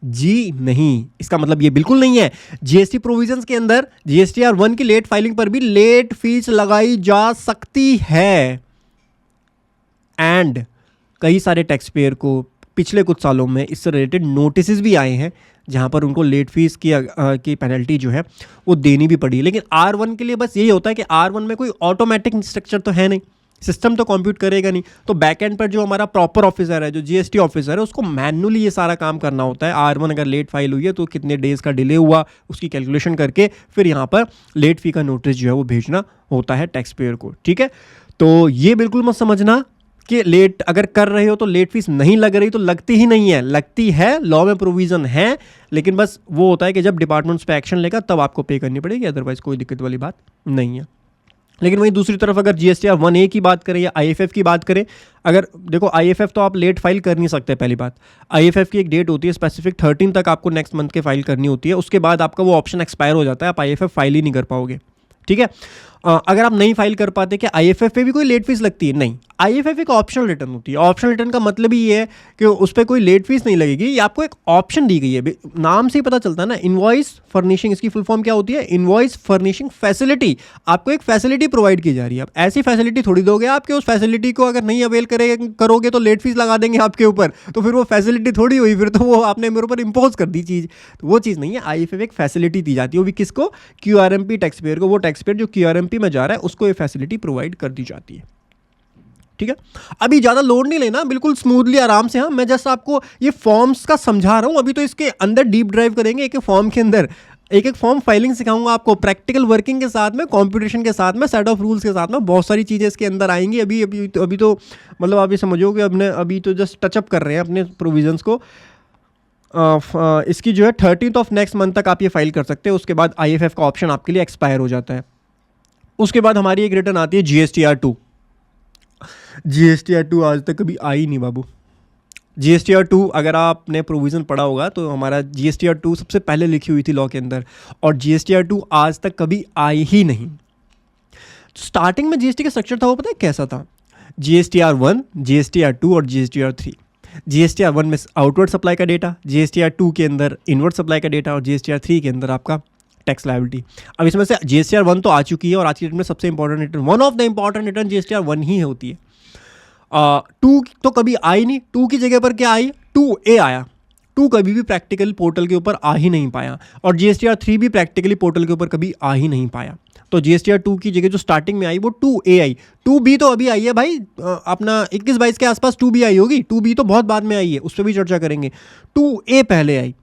जी नहीं, इसका मतलब ये बिल्कुल नहीं है। जीएसटी प्रोविजंस के अंदर जीएसटीआर 1 की लेट फाइलिंग पर भी लेट फीस लगाई जा सकती है। एंड कई सारे टैक्स पेयर को पिछले कुछ सालों में इससे रिलेटेड नोटिस भी आए हैं जहां पर उनको लेट फीस की पेनल्टी जो है वो देनी भी पड़ी। लेकिन R1 के लिए बस यही होता है कि R1 में कोई ऑटोमेटिक स्ट्रक्चर तो है नहीं, सिस्टम तो कंप्यूट करेगा नहीं, तो बैकएंड पर जो हमारा प्रॉपर ऑफिसर है, जो जीएसटी ऑफिसर है, उसको मैन्युअली ये सारा काम करना होता है। R1 अगर लेट फाइल हुई है तो कितने डेज का डिले हुआ उसकी कैलकुलेशन करके फिर यहाँ पर लेट फी का नोटिस जो है वो भेजना होता है टैक्स पेयर को। ठीक है, तो ये बिल्कुल मत समझना कि लेट अगर कर रहे हो तो लेट फीस नहीं लग रही, तो लगती ही नहीं है, लगती है, लॉ में प्रोविजन है, लेकिन बस वो होता है कि जब डिपार्टमेंट उस पर एक्शन लेगा तब आपको पे करनी पड़ेगी, अदरवाइज कोई दिक्कत वाली बात नहीं है। लेकिन वहीं दूसरी तरफ अगर जीएसटीआर 1A की बात करें या आईएफएफ की बात करें, अगर देखो आईएफएफ तो आप लेट फाइल कर नहीं सकते। पहली बात, आईएफएफ की एक डेट होती है स्पेसिफिक, 13 तक आपको नेक्स्ट मंथ के फाइल करनी होती है, उसके बाद आपका वो ऑप्शन एक्सपायर हो जाता है, आप आईएफएफ फाइल ही नहीं कर पाओगे। ठीक है, अगर आप नहीं फाइल कर पाते, क्या आईएफएफ पे भी कोई लेट फीस लगती है? नहीं, आईएफएफ एक ऑप्शनल रिटर्न होती है। ऑप्शनल रिटर्न का मतलब ही ये है कि उस पर कोई लेट फीस नहीं लगेगी, ये आपको एक ऑप्शन दी गई है। नाम से ही पता चलता है ना, इनवॉइस फर्निशिंग, इसकी फुल फॉर्म क्या होती है? Invoice furnishing facility. आपको एक फैसिलिटी प्रोवाइड की जा रही है। अब ऐसी फैसिलिटी थोड़ी दोगे आपके, उस फैसिलिटी को अगर नहीं अवेल करोगे तो लेट फीस लगा देंगे आपके ऊपर, तो फिर वो फैसिलिटी थोड़ी हुई, फिर तो वो आपने मेरे ऊपर इंपोज कर दी चीज़। तो वो चीज़ नहीं है। आईएफएफ एक फैसिलिटी दी जाती है, वो भी किसको? क्यूआरएमपी टैक्स पेयर को। वो टैक्स पेयर जो क्यूआरएमपी में जा रहा है उसको फैसिलिटी प्रोवाइड कर दी जाती है। ठीक है, अभी ज्यादा लोड नहीं लेना, बिल्कुल स्मूथली आराम से। हाँ, मैं जस्ट आपको ये फॉर्म्स का समझा रहा हूं, अभी तो इसके अंदर डीप ड्राइव करेंगे। एक फॉर्म के अंदर एक एक फॉर्म फाइलिंग सिखाऊंगा आपको, प्रैक्टिकल वर्किंग के साथ में, कंप्यूटेशन के साथ में, सेट ऑफ रूल्स के साथ में, बहुत सारी चीज़ें इसके अंदर आएंगी। अभी तो मतलब आप ये समझो कि अपने अभी तो जस्ट टचअप कर रहे हैं अपने प्रोविजंस को। इसकी जो है 13th ऑफ नेक्स्ट मंथ तक आप ये फाइल कर सकते हैं। उसके बाद IFF का ऑप्शन आपके लिए एक्सपायर हो जाता है। उसके बाद हमारी एक रिटर्न आती है GSTR2। GSTR2 आज तक कभी आई नहीं बाबू। GSTR2 अगर आपने प्रोविज़न पढ़ा होगा तो हमारा GSTR2 सबसे पहले लिखी हुई थी लॉ के अंदर, और GSTR2 आज तक कभी आई ही नहीं। स्टार्टिंग में GST का स्ट्रक्चर था वो पता है कैसा था? GSTR1, GSTR2 और GSTR3। GSTR1 में आउटवर्ड सप्लाई का डेटा, GSTR2 के अंदर इनवर्ड सप्लाई का डेटा और GSTR3 के अंदर आपका टैक्स लायबिलिटी। अब इसमें से GSTR1 तो आ चुकी है और आज की डेट में सबसे important return, one of the important return GSTR1 ही होती है। 2 तो कभी आई नहीं, 2 की जगह पर क्या आई? 2A आया। 2 कभी भी प्रैक्टिकल पोर्टल के ऊपर आ ही नहीं पाया, और GSTR3 भी प्रैक्टिकली पोर्टल के ऊपर कभी आ ही नहीं पाया। तो GSTR2 की जगह जो स्टार्टिंग में आई वो 2A आई। 2B तो अभी आई है भाई, अपना 21-22 के आसपास 2B आई होगी। 2B तो बहुत बाद में आई है, उस पर भी चर्चा करेंगे। 2A पहले आई,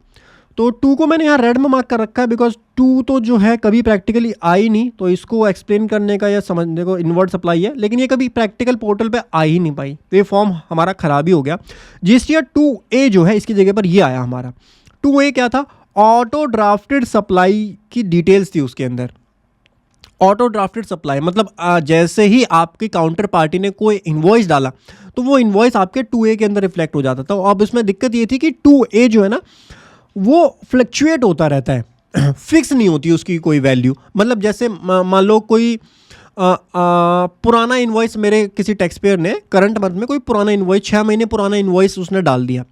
तो 2 को मैंने यहाँ रेड में मार्क कर रखा है बिकॉज 2 तो जो है कभी प्रैक्टिकली आई नहीं, तो इसको एक्सप्लेन करने का या समझने को इनवर्ड सप्लाई है, लेकिन ये कभी प्रैक्टिकल पोर्टल पे आ ही नहीं पाई, तो ये फॉर्म हमारा खराब ही हो गया। GSTR2A जो है इसकी जगह पर ये आया हमारा। 2A क्या था? ऑटो ड्राफ्टेड सप्लाई की डिटेल्स थी उसके अंदर। ऑटो ड्राफ्टेड सप्लाई मतलब जैसे ही आपकी काउंटर पार्टी ने कोई इन्वॉइस डाला तो वो इन्वॉइस आपके 2A के अंदर रिफ्लेक्ट हो जाता था। अब इसमें दिक्कत ये थी कि 2A जो है ना वो फ्लक्चुएट होता रहता है, फिक्स नहीं होती उसकी कोई वैल्यू। मतलब जैसे मान लो कोई पुराना इन्वॉइस मेरे किसी टैक्स पेयर ने करंट मंथ में कोई पुराना इन्वॉइस 6 महीने पुराना इन्वॉइस उसने डाल दिया,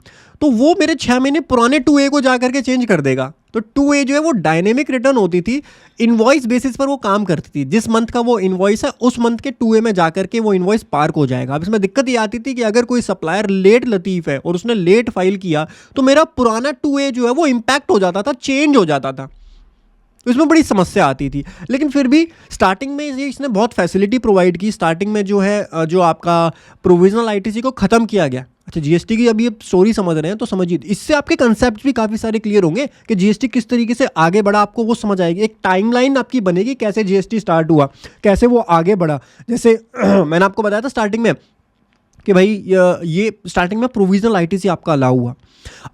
तो वो मेरे 6 महीने पुराने 2A को जा करके चेंज कर देगा। तो 2A जो है वो डायनेमिक रिटर्न होती थी, इन्वॉइस बेसिस पर वो काम करती थी। जिस मंथ का वो इन्वॉइस है उस मंथ के 2A में जा करके वो इन्वॉइस पार्क हो जाएगा। अब इसमें दिक्कत ये आती थी कि अगर कोई सप्लायर लेट लतीफ़ है और उसने लेट फाइल किया तो मेरा पुराना 2A जो है वो इम्पैक्ट हो जाता था, चेंज हो जाता था, इसमें बड़ी समस्या आती थी। लेकिन फिर भी स्टार्टिंग में ये इसने बहुत फैसिलिटी प्रोवाइड की। स्टार्टिंग में जो है जो आपका प्रोविजनल ITC को ख़त्म किया गया। अच्छा, GST की अभी स्टोरी समझ रहे हैं तो समझिए, इससे आपके कंसेप्ट भी काफ़ी सारे क्लियर होंगे कि GST किस तरीके से आगे बढ़ा, आपको वो समझ आएगी। एक टाइमलाइन आपकी बनेगी कैसे GST स्टार्ट हुआ, कैसे वो आगे बढ़ा। जैसे मैंने आपको बताया था स्टार्टिंग में कि भाई ये स्टार्टिंग में प्रोविजनल ITC आपका अलाउ हुआ।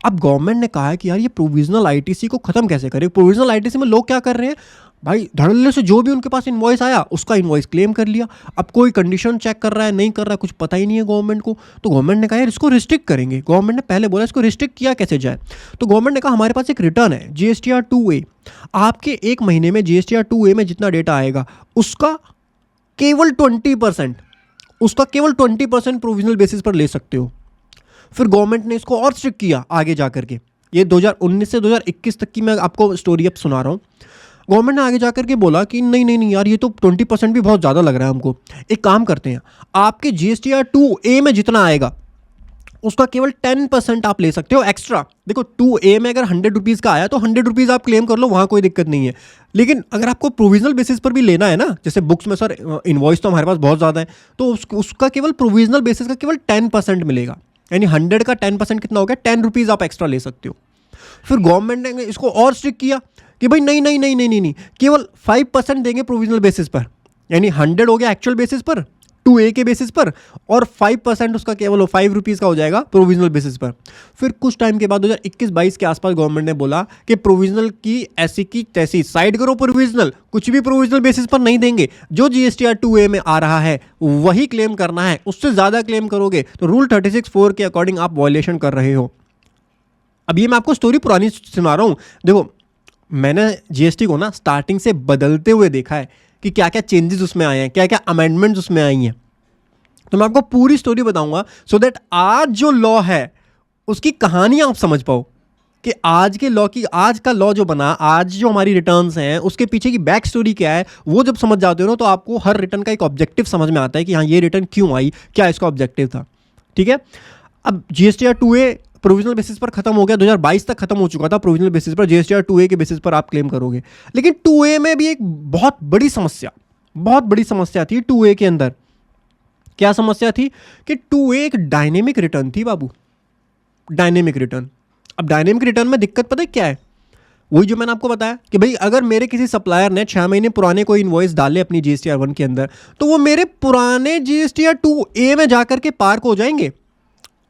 अब गवर्नमेंट ने कहा है कि यार ये प्रोविजनल ITC को ख़त्म कैसे करें। प्रोविजनल ITC में लोग क्या कर रहे हैं भाई, धड़ल्ले से जो भी उनके पास इन्वॉइस आया उसका इन्वॉइस क्लेम कर लिया। अब कोई कंडीशन चेक कर रहा है नहीं कर रहा है कुछ पता ही नहीं है गवर्नमेंट को, तो गवर्नमेंट ने कहा यार इसको रिस्ट्रिक्ट करेंगे। गवर्नमेंट ने पहले बोला इसको रिस्ट्रिक्ट किया कैसे जाए, तो गवर्नमेंट ने कहा हमारे पास एक रिटर्न है GSTR2A, आपके एक महीने में GSTR2A में जितना डेटा आएगा उसका केवल 20%, उसका केवल 20% प्रोविजनल बेसिस पर ले सकते हो। फिर गवर्नमेंट ने इसको और स्ट्रिक्ट किया आगे जा करके, ये 2019 से 2021 तक की मैं आपको स्टोरी अब सुना रहा हूँ। गवर्नमेंट ने आगे जा करके बोला कि नहीं नहीं नहीं यार ये तो 20% भी बहुत ज़्यादा लग रहा है हमको, एक काम करते हैं आपके GSTR2A में जितना आएगा उसका केवल 10% आप ले सकते हो एक्स्ट्रा। देखो 2A में अगर 100 रुपीज़ का आया तो 100 रुपीज़ आप क्लेम कर लो, वहाँ कोई दिक्कत नहीं है। लेकिन अगर आपको प्रोविजनल बेसिस पर भी लेना है ना, जैसे बुक्स में सर इन्वॉइस तो हमारे पास बहुत ज़्यादा है, तो उसका केवल प्रोविजनल बेसिस का केवल 10% मिलेगा, यानी 100 का 10% कितना हो गया, 10 रुपीज़ आप एक्स्ट्रा ले सकते हो। फिर गवर्नमेंट ने इसको और स्ट्रिक्ट किया कि भाई नहीं नहीं नहीं नहीं नहीं नहीं, केवल 5% देंगे प्रोविजनल बेसिस पर, यानी 100 हो गया एक्चुअल बेसिस पर 2A के बेसिस पर, और 5% उसका केवल 5 रुपीज़ का हो जाएगा प्रोविजनल बेसिस पर। फिर कुछ टाइम के बाद 2021-22 के आसपास गवर्नमेंट ने बोला कि प्रोविजनल की ऐसी की तैसी साइड करो, प्रोविजनल कुछ भी प्रोविजनल बेसिस पर नहीं देंगे, जो GSTR2A में आ रहा है वही क्लेम करना है, उससे ज़्यादा क्लेम करोगे तो रूल 36(4) के अकॉर्डिंग आप वायलेशन कर रहे हो। अब ये मैं आपको स्टोरी पुरानी सुना रहा हूँ। देखो मैंने GST को ना स्टार्टिंग से बदलते हुए देखा है कि क्या क्या चेंजेस उसमें आए हैं, क्या क्या अमेंडमेंट्स उसमें आई हैं, तो मैं आपको पूरी स्टोरी बताऊंगा सो दैट आज जो लॉ है उसकी कहानी आप समझ पाओ कि आज के लॉ की, आज का लॉ जो बना, आज जो हमारी रिटर्न्स हैं उसके पीछे की बैक स्टोरी क्या है, वो जब समझ जाते हो ना तो आपको हर रिटर्न का एक ऑब्जेक्टिव समझ में आता है कि हाँ ये रिटर्न क्यों आई, क्या इसका ऑब्जेक्टिव था। ठीक है, अब GSTR2A प्रोविजनल बेसिस पर खत्म हो गया, 2022 तक खत्म हो चुका था प्रोविजनल बेसिस पर, GSTR2A के बेसिस पर आप क्लेम करोगे। लेकिन 2A में भी एक बहुत बड़ी समस्या थी 2A के अंदर। क्या समस्या थी कि 2A एक डायनेमिक रिटर्न थी बाबू, डायनेमिक रिटर्न। अब डायनेमिक रिटर्न में दिक्कत पता है क्या है, वही जो मैंने आपको बताया कि भाई अगर मेरे किसी सप्लायर ने 6 महीने पुराने कोई इनवॉइस डाले अपनी GSTR 1 के अंदर, तो वो मेरे पुराने GSTR 2A में जाकर के पार्क हो जाएंगे।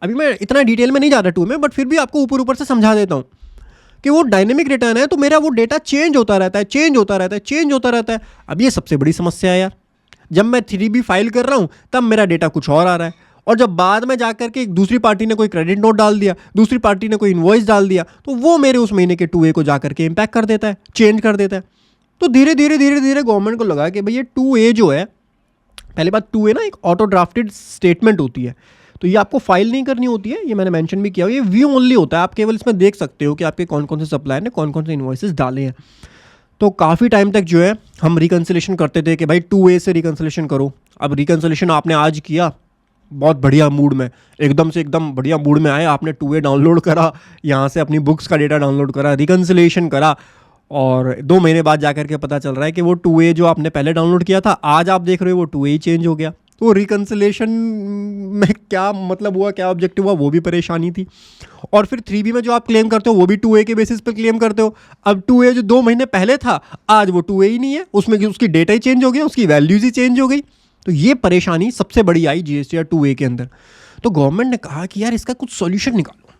अभी मैं इतना डिटेल में नहीं जा रहा 2 में, बट फिर भी आपको ऊपर ऊपर से समझा देता हूँ कि वो डायनेमिक रिटर्न है, तो मेरा वो डेटा चेंज होता रहता है, चेंज होता रहता है, चेंज होता रहता है। अब ये सबसे बड़ी समस्या है यार। जब मैं 3B फाइल कर रहा हूँ तब मेरा डेटा कुछ और आ रहा है, और जब बाद में जाकर के दूसरी पार्टी ने कोई क्रेडिट नोट डाल दिया, दूसरी पार्टी ने कोई इनवॉइस डाल दिया, तो वो मेरे उस महीने के 2A को जाकर के इम्पैक्ट कर देता है, चेंज कर देता है। तो धीरे धीरे धीरे धीरे गवर्नमेंट को लगा कि भाई ये 2A जो है, पहली बात 2A ना एक ऑटो ड्राफ्टेड स्टेटमेंट होती है, तो ये आपको फाइल नहीं करनी होती है, ये मैंने मेंशन भी किया हुआ, ये व्यू ओनली होता है। आप केवल इसमें देख सकते हो कि आपके कौन कौन से सप्लायर ने कौन कौन से इन्वॉइसेस डाले हैं। तो काफ़ी टाइम तक जो है हम रिकन्सिलेशन करते थे कि भाई 2A से रिकन्सिलेशन करो। अब रिकन्सिलेशन आपने आज किया, बहुत बढ़िया मूड में, एकदम से एकदम बढ़िया मूड में आए, आपने 2A डाउनलोड करा, यहाँ से अपनी बुक्स का डेटा डाउनलोड करा, रिकन्सिलेशन करा, और 2 महीने बाद जाकर के पता चल रहा है कि वो 2A जो आपने पहले डाउनलोड किया था, आज आप देख रहे हो वो 2A ही चेंज हो गया। तो रिकन्सिलेशन में क्या मतलब हुआ, क्या ऑब्जेक्टिव हुआ, वो भी परेशानी थी। और फिर 3B में जो आप क्लेम करते हो वो भी 2A के बेसिस पर क्लेम करते हो। अब 2A जो 2 महीने पहले था, आज वो 2A ही नहीं है, उसमें उसकी डेटा ही चेंज हो गया, उसकी वैल्यूज ही चेंज हो गई। तो ये परेशानी सबसे बड़ी आई GSTR 2A के अंदर। तो गवर्नमेंट ने कहा कि यार इसका कुछ सॉल्यूशन निकालो,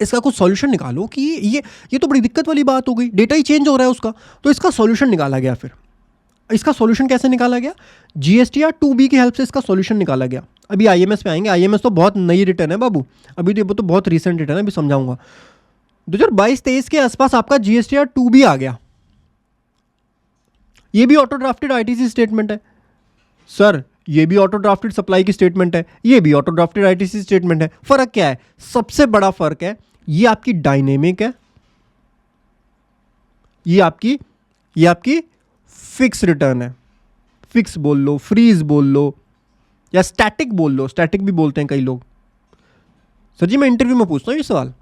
इसका कुछ सॉल्यूशन निकालो कि ये तो बड़ी दिक्कत वाली बात हो गई, डेटा ही चेंज हो रहा है उसका। तो इसका सॉल्यूशन निकाला गया। फिर इसका सॉल्यूशन कैसे निकाला गया? GSTR 2B की हेल्प से इसका सॉल्यूशन निकाला गया। अभी IMS पे आएंगे। IMS तो बहुत नई रिटर्न है बाबू, अभी तो वो तो बहुत रिसेंट रिटर्न है, अभी समझाऊंगा। 2022-23 के आसपास आपका GSTR 2B आ गया। ये भी ऑटो ड्राफ्टेड ITC स्टेटमेंट है सर, ये भी ऑटो ड्राफ्टेड सप्लाई की स्टेटमेंट है, ये भी ऑटो ड्राफ्टेड ITC स्टेटमेंट है। फर्क क्या है? सबसे बड़ा फर्क है ये आपकी डायनेमिक है, ये आपकी फिक्स रिटर्न है। फिक्स बोल लो, फ्रीज बोल लो, या स्टैटिक बोल लो, स्टैटिक भी बोलते हैं कई लोग। सर जी मैं इंटरव्यू में पूछता हूँ ये सवाल,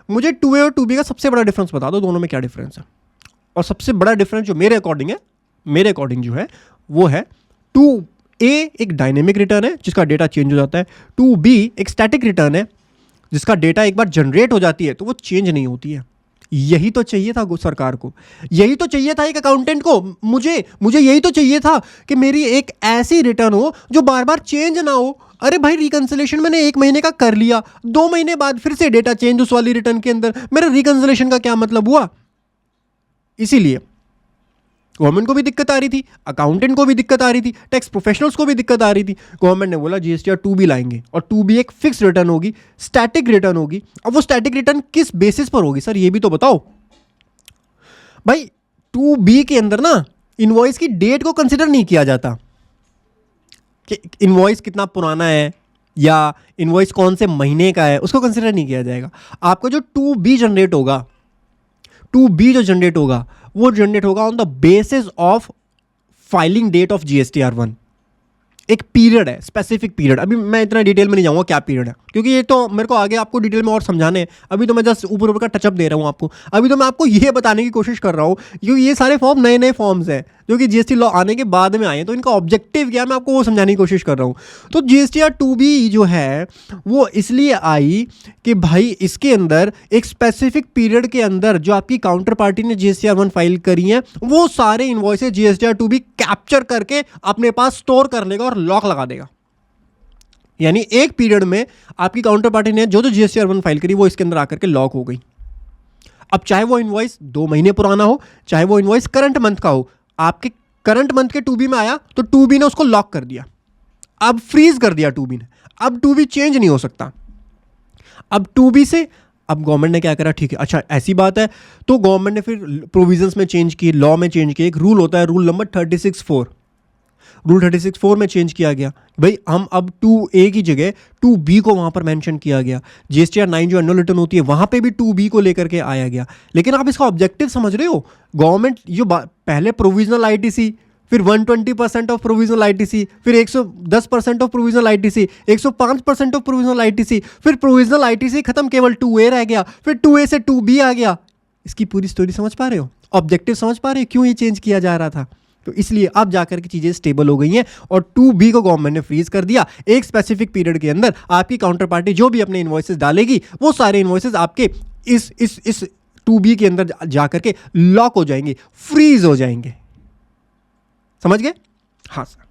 मुझे 2A और 2B का सबसे बड़ा डिफरेंस बता दो, दोनों में क्या डिफरेंस है। और सबसे बड़ा डिफरेंस जो मेरे अकॉर्डिंग जो है वो है 2A एक डायनेमिक रिटर्न है जिसका डेटा चेंज हो जाता है, 2B एक स्टैटिक रिटर्न है जिसका डेटा एक बार जनरेट हो जाती है तो वो चेंज नहीं होती है। यही तो चाहिए था सरकार को, यही तो चाहिए था एक अकाउंटेंट को, मुझे यही तो चाहिए था कि मेरी एक ऐसी रिटर्न हो जो बार बार चेंज ना हो। अरे भाई रिकन्सिलेशन मैंने 1 महीने का कर लिया, 2 महीने बाद फिर से डेटा चेंज उस वाली रिटर्न के अंदर, मेरा रिकन्सिलेशन का क्या मतलब हुआ? इसीलिए गवर्नमेंट को भी दिक्कत आ रही थी, अकाउंटेंट को भी दिक्कत आ रही थी, टैक्स प्रोफेशनल्स को भी दिक्कत आ रही थी। गवर्नमेंट ने बोला GSTR 2B लाएंगे, और 2B एक फिक्स रिटर्न होगी, स्टैटिक रिटर्न होगी। अब वो स्टैटिक रिटर्न किस बेसिस पर होगी सर, ये भी तो बताओ भाई। 2B के अंदर ना इनवॉइस की डेट को कंसिडर नहीं किया जाता कि इनवॉइस कितना पुराना है या इनवॉइस कौन से महीने का है, उसको कंसिडर नहीं किया जाएगा। आपका जो 2B जनरेट होगा, 2B जो जनरेट होगा वो जनरेट होगा on the basis of filing date of GSTR 1। एक पीरियड है, स्पेसिफिक पीरियड। अभी मैं इतना डिटेल में नहीं जाऊंगा क्या पीरियड है, क्योंकि ये तो मेरे को आगे आपको डिटेल में और समझाने हैं। अभी तो मैं जस्ट ऊपर ऊपर का टचअप दे रहा हूँ आपको। अभी तो मैं आपको ये बताने की कोशिश कर रहा हूँ, क्योंकि ये सारे फॉर्म नए नए फॉर्म्स हैं जो कि GST लॉ आने के बाद में आए हैं, तो इनका ऑब्जेक्टिव क्या है मैं आपको वो समझाने की कोशिश कर रहा हूँ। तो GSTR 2B जो है वो इसलिए आई कि भाई इसके अंदर एक स्पेसिफिक पीरियड के अंदर जो आपकी काउंटर पार्टी ने GSTR 1 फाइल करी है वो सारे इनवॉइसेस GSTR 2B कैप्चर करके अपने पास स्टोर कर लेगा और लॉक लगा देगा। यानी एक पीरियड में आपकी काउंटर पार्टी ने जो GSTR 1 फाइल करी वो इसके अंदर आकर के लॉक हो गई। अब चाहे वो इनवॉइस 2 महीने पुराना हो, चाहे वो इनवॉइस करंट मंथ का हो, आपके करंट मंथ के 2B में आया तो 2B ने उसको लॉक कर दिया, अब फ्रीज कर दिया 2B ने, अब 2B चेंज नहीं हो सकता। अब 2B से अब गवर्नमेंट ने क्या करा, ठीक है अच्छा ऐसी बात है, तो गवर्नमेंट ने फिर प्रोविजंस में चेंज किए, लॉ में चेंज किए। एक रूल होता है, रूल नंबर 36(4), रूल 36(4) में चेंज किया गया भाई, हम अब 2A की जगह 2B को वहां पर मेंशन किया गया। GSTR 9 जो एनुअल रिटर्न होती है वहां पे भी 2B को लेकर के आया गया। लेकिन आप इसका ऑब्जेक्टिव समझ रहे हो, गवर्नमेंट जो पहले प्रोविजनल ITC, फिर 120% ऑफ प्रोविजनल ITC, फिर 110% of provisional ITC, 105% of provisional ITC, फिर प्रोविजनल ITC खत्म, केवल 2A रह गया, फिर 2A से 2B आ गया। इसकी पूरी स्टोरी समझ पा रहे हो, ऑब्जेक्टिव समझ पा रहे हो, क्यों ये चेंज किया जा रहा था? तो इसलिए अब जाकर की चीजें स्टेबल हो गई हैं और 2B को गवर्नमेंट ने फ्रीज कर दिया। एक स्पेसिफिक पीरियड के अंदर आपकी काउंटर पार्टी जो भी अपने इनवॉइसेस डालेगी वो सारे इनवॉइसेस आपके इस 2B के अंदर जा करके लॉक हो जाएंगे, फ्रीज हो जाएंगे। समझ गए? हाँ सर।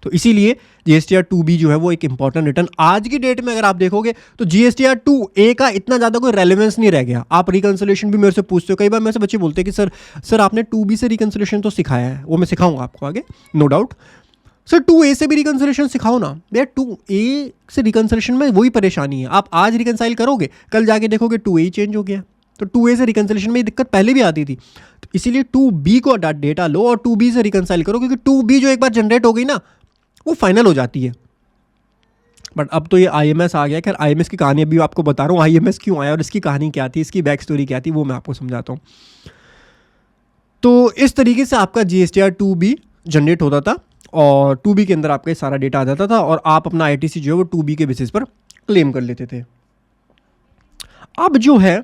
तो इसीलिए GSTR 2B जो है वो एक इंपॉर्टेंट रिटर्न आज की डेट में अगर आप देखोगे तो GSTR 2A का इतना ज़्यादा कोई रेलेवेंस नहीं रह गया। आप रिकंसिलिएशन भी मेरे से पूछते हो, कई बार मेरे से बच्चे बोलते हैं कि सर आपने 2B से रिकंसिलिएशन तो सिखाया है, वो मैं सिखाऊंगा आपको आगे, नो डाउट। सर 2A से भी रिकंसिलिएशन सिखाओ ना यार। 2A से रिकंसिलिएशन में वही परेशानी है, आप आज रिकंसाइल करोगे, कल जाके देखोगे 2A ही चेंज हो गया। तो 2A से रिकंसिलिएशन में ये दिक्कत पहले भी आती थी, तो इसीलिए 2B को डेटा लो और 2B से रिकंसाइल करो, क्योंकि 2B जो एक बार जनरेट हो गई ना वो फाइनल हो जाती है। बट अब तो ये IMS आ गया। खैर IMS की कहानी अभी आपको बता रहा हूँ, IMS क्यों आया और इसकी कहानी क्या थी, इसकी बैक स्टोरी क्या थी, वो मैं आपको समझाता हूँ। तो इस तरीके से आपका GSTR 2B जनरेट होता था और 2B के अंदर आपका सारा डेटा आ जाता था और आप अपना ITC जो है वो 2B के बेसिस पर क्लेम कर लेते थे। अब जो है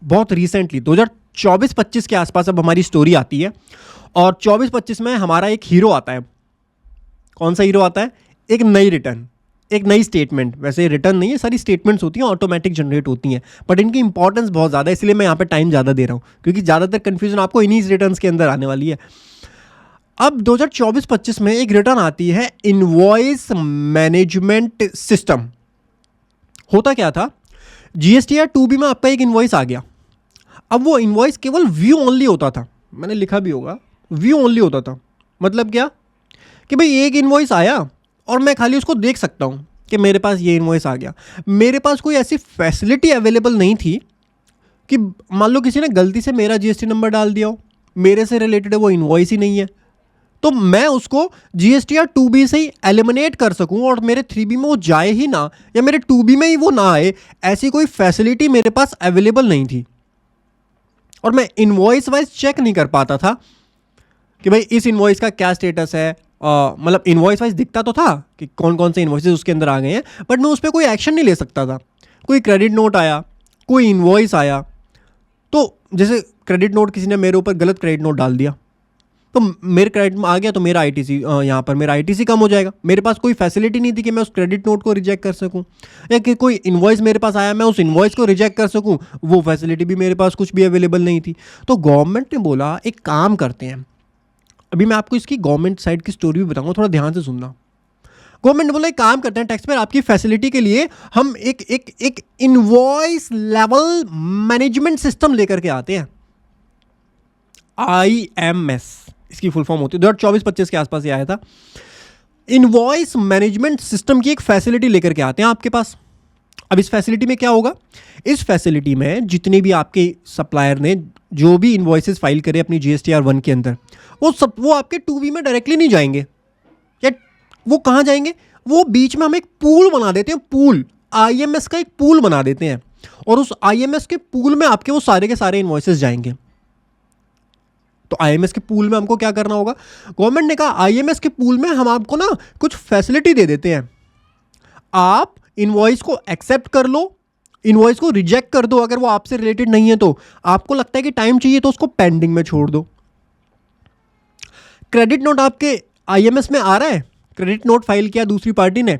बहुत रिसेंटली 2024-25 के आसपास अब हमारी स्टोरी आती है और 24-25 में हमारा एक हीरो आता है। कौन सा हीरो आता है? एक नई रिटर्न, एक नई स्टेटमेंट। वैसे रिटर्न नहीं है, सारी स्टेटमेंट्स होती हैं, ऑटोमेटिक जनरेट होती हैं, बट इनकी इंपॉर्टेंस बहुत ज़्यादा है, इसलिए मैं यहाँ पे टाइम ज़्यादा दे रहा हूँ, क्योंकि ज़्यादातर कन्फ्यूजन आपको इन्हीं रिटर्न्स के अंदर आने वाली है। अब 2024-25 में एक रिटर्न आती है इनवॉइस मैनेजमेंट सिस्टम। होता क्या था, GSTR 2B में आपका एक इनवॉइस आ गया। अब वो इनवॉइस केवल व्यू ओनली होता था, मैंने लिखा भी होगा, व्यू ओनली होता था। मतलब क्या कि भाई एक इनवॉइस आया और मैं खाली उसको देख सकता हूँ कि मेरे पास ये इनवॉइस आ गया। मेरे पास कोई ऐसी फैसिलिटी अवेलेबल नहीं थी कि मान लो किसी ने गलती से मेरा GST नंबर डाल दिया हो, मेरे से रिलेटेड वो इनवॉइस ही नहीं है, तो मैं उसको GSTR 2B से ही एलिमिनेट कर सकूं और मेरे 3B में वो जाए ही ना, या मेरे 2B में ही वो ना आए, ऐसी कोई फैसिलिटी मेरे पास अवेलेबल नहीं थी। और मैं इनवॉइस वाइज चेक नहीं कर पाता था कि भाई इस इनवॉइस का क्या स्टेटस है। मतलब इनवॉइस वाइज दिखता तो था कि कौन कौन से इनवॉइसेस उसके अंदर आ गए हैं, बट मैं उस पर कोई एक्शन नहीं ले सकता था। कोई क्रेडिट नोट आया, कोई इनवॉइस आया, तो जैसे क्रेडिट नोट किसी ने मेरे ऊपर गलत क्रेडिट नोट डाल दिया, तो मेरे क्रेडिट में आ गया, तो मेरा ITC यहाँ पर मेरा ITC कम हो जाएगा। मेरे पास कोई फैसिलिटी नहीं थी कि मैं उस क्रेडिट नोट को रिजेक्ट कर सकूँ, या कि कोई इनवॉइस मेरे पास आया मैं उस इनवॉइस को रिजेक्ट कर सकूँ, वो फैसिलिटी भी मेरे पास कुछ भी अवेलेबल नहीं थी। तो गवर्नमेंट ने बोला एक काम करते हैं, अभी मैं आपको इसकी गवर्नमेंट साइड की स्टोरी भी बताऊंगा, थोड़ा ध्यान से सुनना। गवर्नमेंट ने बोला एक काम करते हैं, टैक्स पेयर आपकी फैसिलिटी के लिए हम एक इनवॉइस लेवल मैनेजमेंट सिस्टम लेकर के आते हैं। IMS इसकी फुल फॉर्म होती है, 2024-25 के आसपास ये आया था। इनवॉइस मैनेजमेंट सिस्टम की एक फैसिलिटी लेकर के आते हैं आपके पास। अब इस फैसिलिटी में क्या होगा, इस फैसिलिटी में जितने भी आपके सप्लायर ने जो भी इनवॉइसेस फाइल करे अपनी GSTR 1 के अंदर, वो आपके 2B में डायरेक्टली नहीं जाएंगे। या वो कहाँ जाएंगे, वो बीच में हम एक पूल बना देते हैं, पूल IMS का एक पूल बना देते हैं, और उस IMS के पूल में आपके वो सारे के सारे इनवॉइसेस जाएंगे। तो IMS के पूल में हमको क्या करना होगा, गवर्नमेंट ने कहा IMS के पूल में हम आपको ना कुछ फैसिलिटी दे देते हैं, आप इनवॉइस को एक्सेप्ट कर लो, इनवॉइस को रिजेक्ट कर दो अगर वो आपसे रिलेटेड नहीं है, तो आपको लगता है कि टाइम चाहिए तो उसको पेंडिंग में छोड़ दो। क्रेडिट नोट आपके IMS में आ रहा है, क्रेडिट नोट फाइल किया दूसरी पार्टी ने,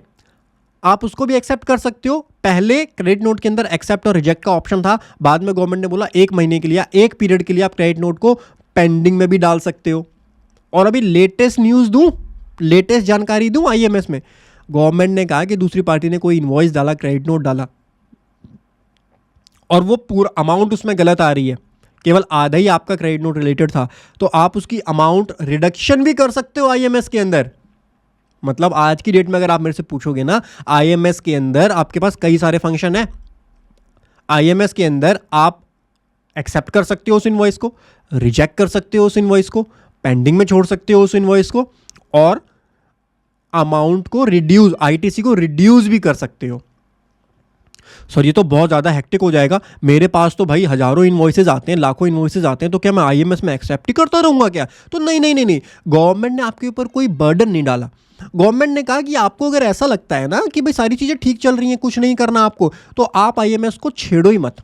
आप उसको भी एक्सेप्ट कर सकते हो। पहले क्रेडिट नोट के अंदर एक्सेप्ट और रिजेक्ट का ऑप्शन था, बाद में गवर्नमेंट ने बोला 1 महीने के लिए, 1 पीरियड के लिए आप क्रेडिट नोट को पेंडिंग में भी डाल सकते हो। और अभी लेटेस्ट न्यूज़ दूं, लेटेस्ट जानकारी दूं IMS में, गवर्नमेंट ने कहा कि दूसरी पार्टी ने कोई इनवॉइस डाला, क्रेडिट नोट डाला, और वो पूरा अमाउंट उसमें गलत आ रही है, केवल आधा ही आपका क्रेडिट नोट रिलेटेड था, तो आप उसकी अमाउंट रिडक्शन भी कर सकते हो IMS के अंदर। मतलब आज की डेट में अगर आप मेरे से पूछोगे ना, IMS के अंदर आपके पास कई सारे फंक्शन है। IMS के अंदर आप एक्सेप्ट कर सकते हो उस इनवॉइस को, रिजेक्ट कर सकते हो उस इनवॉइस को, पेंडिंग में छोड़ सकते हो उस इनवॉइस को, और अमाउंट को रिड्यूस, ITC को रिड्यूस भी कर सकते हो। सर ये तो बहुत ज़्यादा हेक्टिक हो जाएगा, मेरे पास तो भाई हज़ारों इनवॉइसेज आते हैं, लाखों इनवॉइसेज आते हैं, तो क्या मैं IMS में एक्सेप्ट ही करता रहूँगा क्या? तो नहीं, गवर्नमेंट ने आपके ऊपर कोई बर्डन नहीं डाला। गवर्नमेंट ने कहा कि आपको अगर ऐसा लगता है ना कि भाई सारी चीज़ें ठीक चल रही हैं, कुछ नहीं करना आपको, तो आप IMS को छेड़ो ही मत,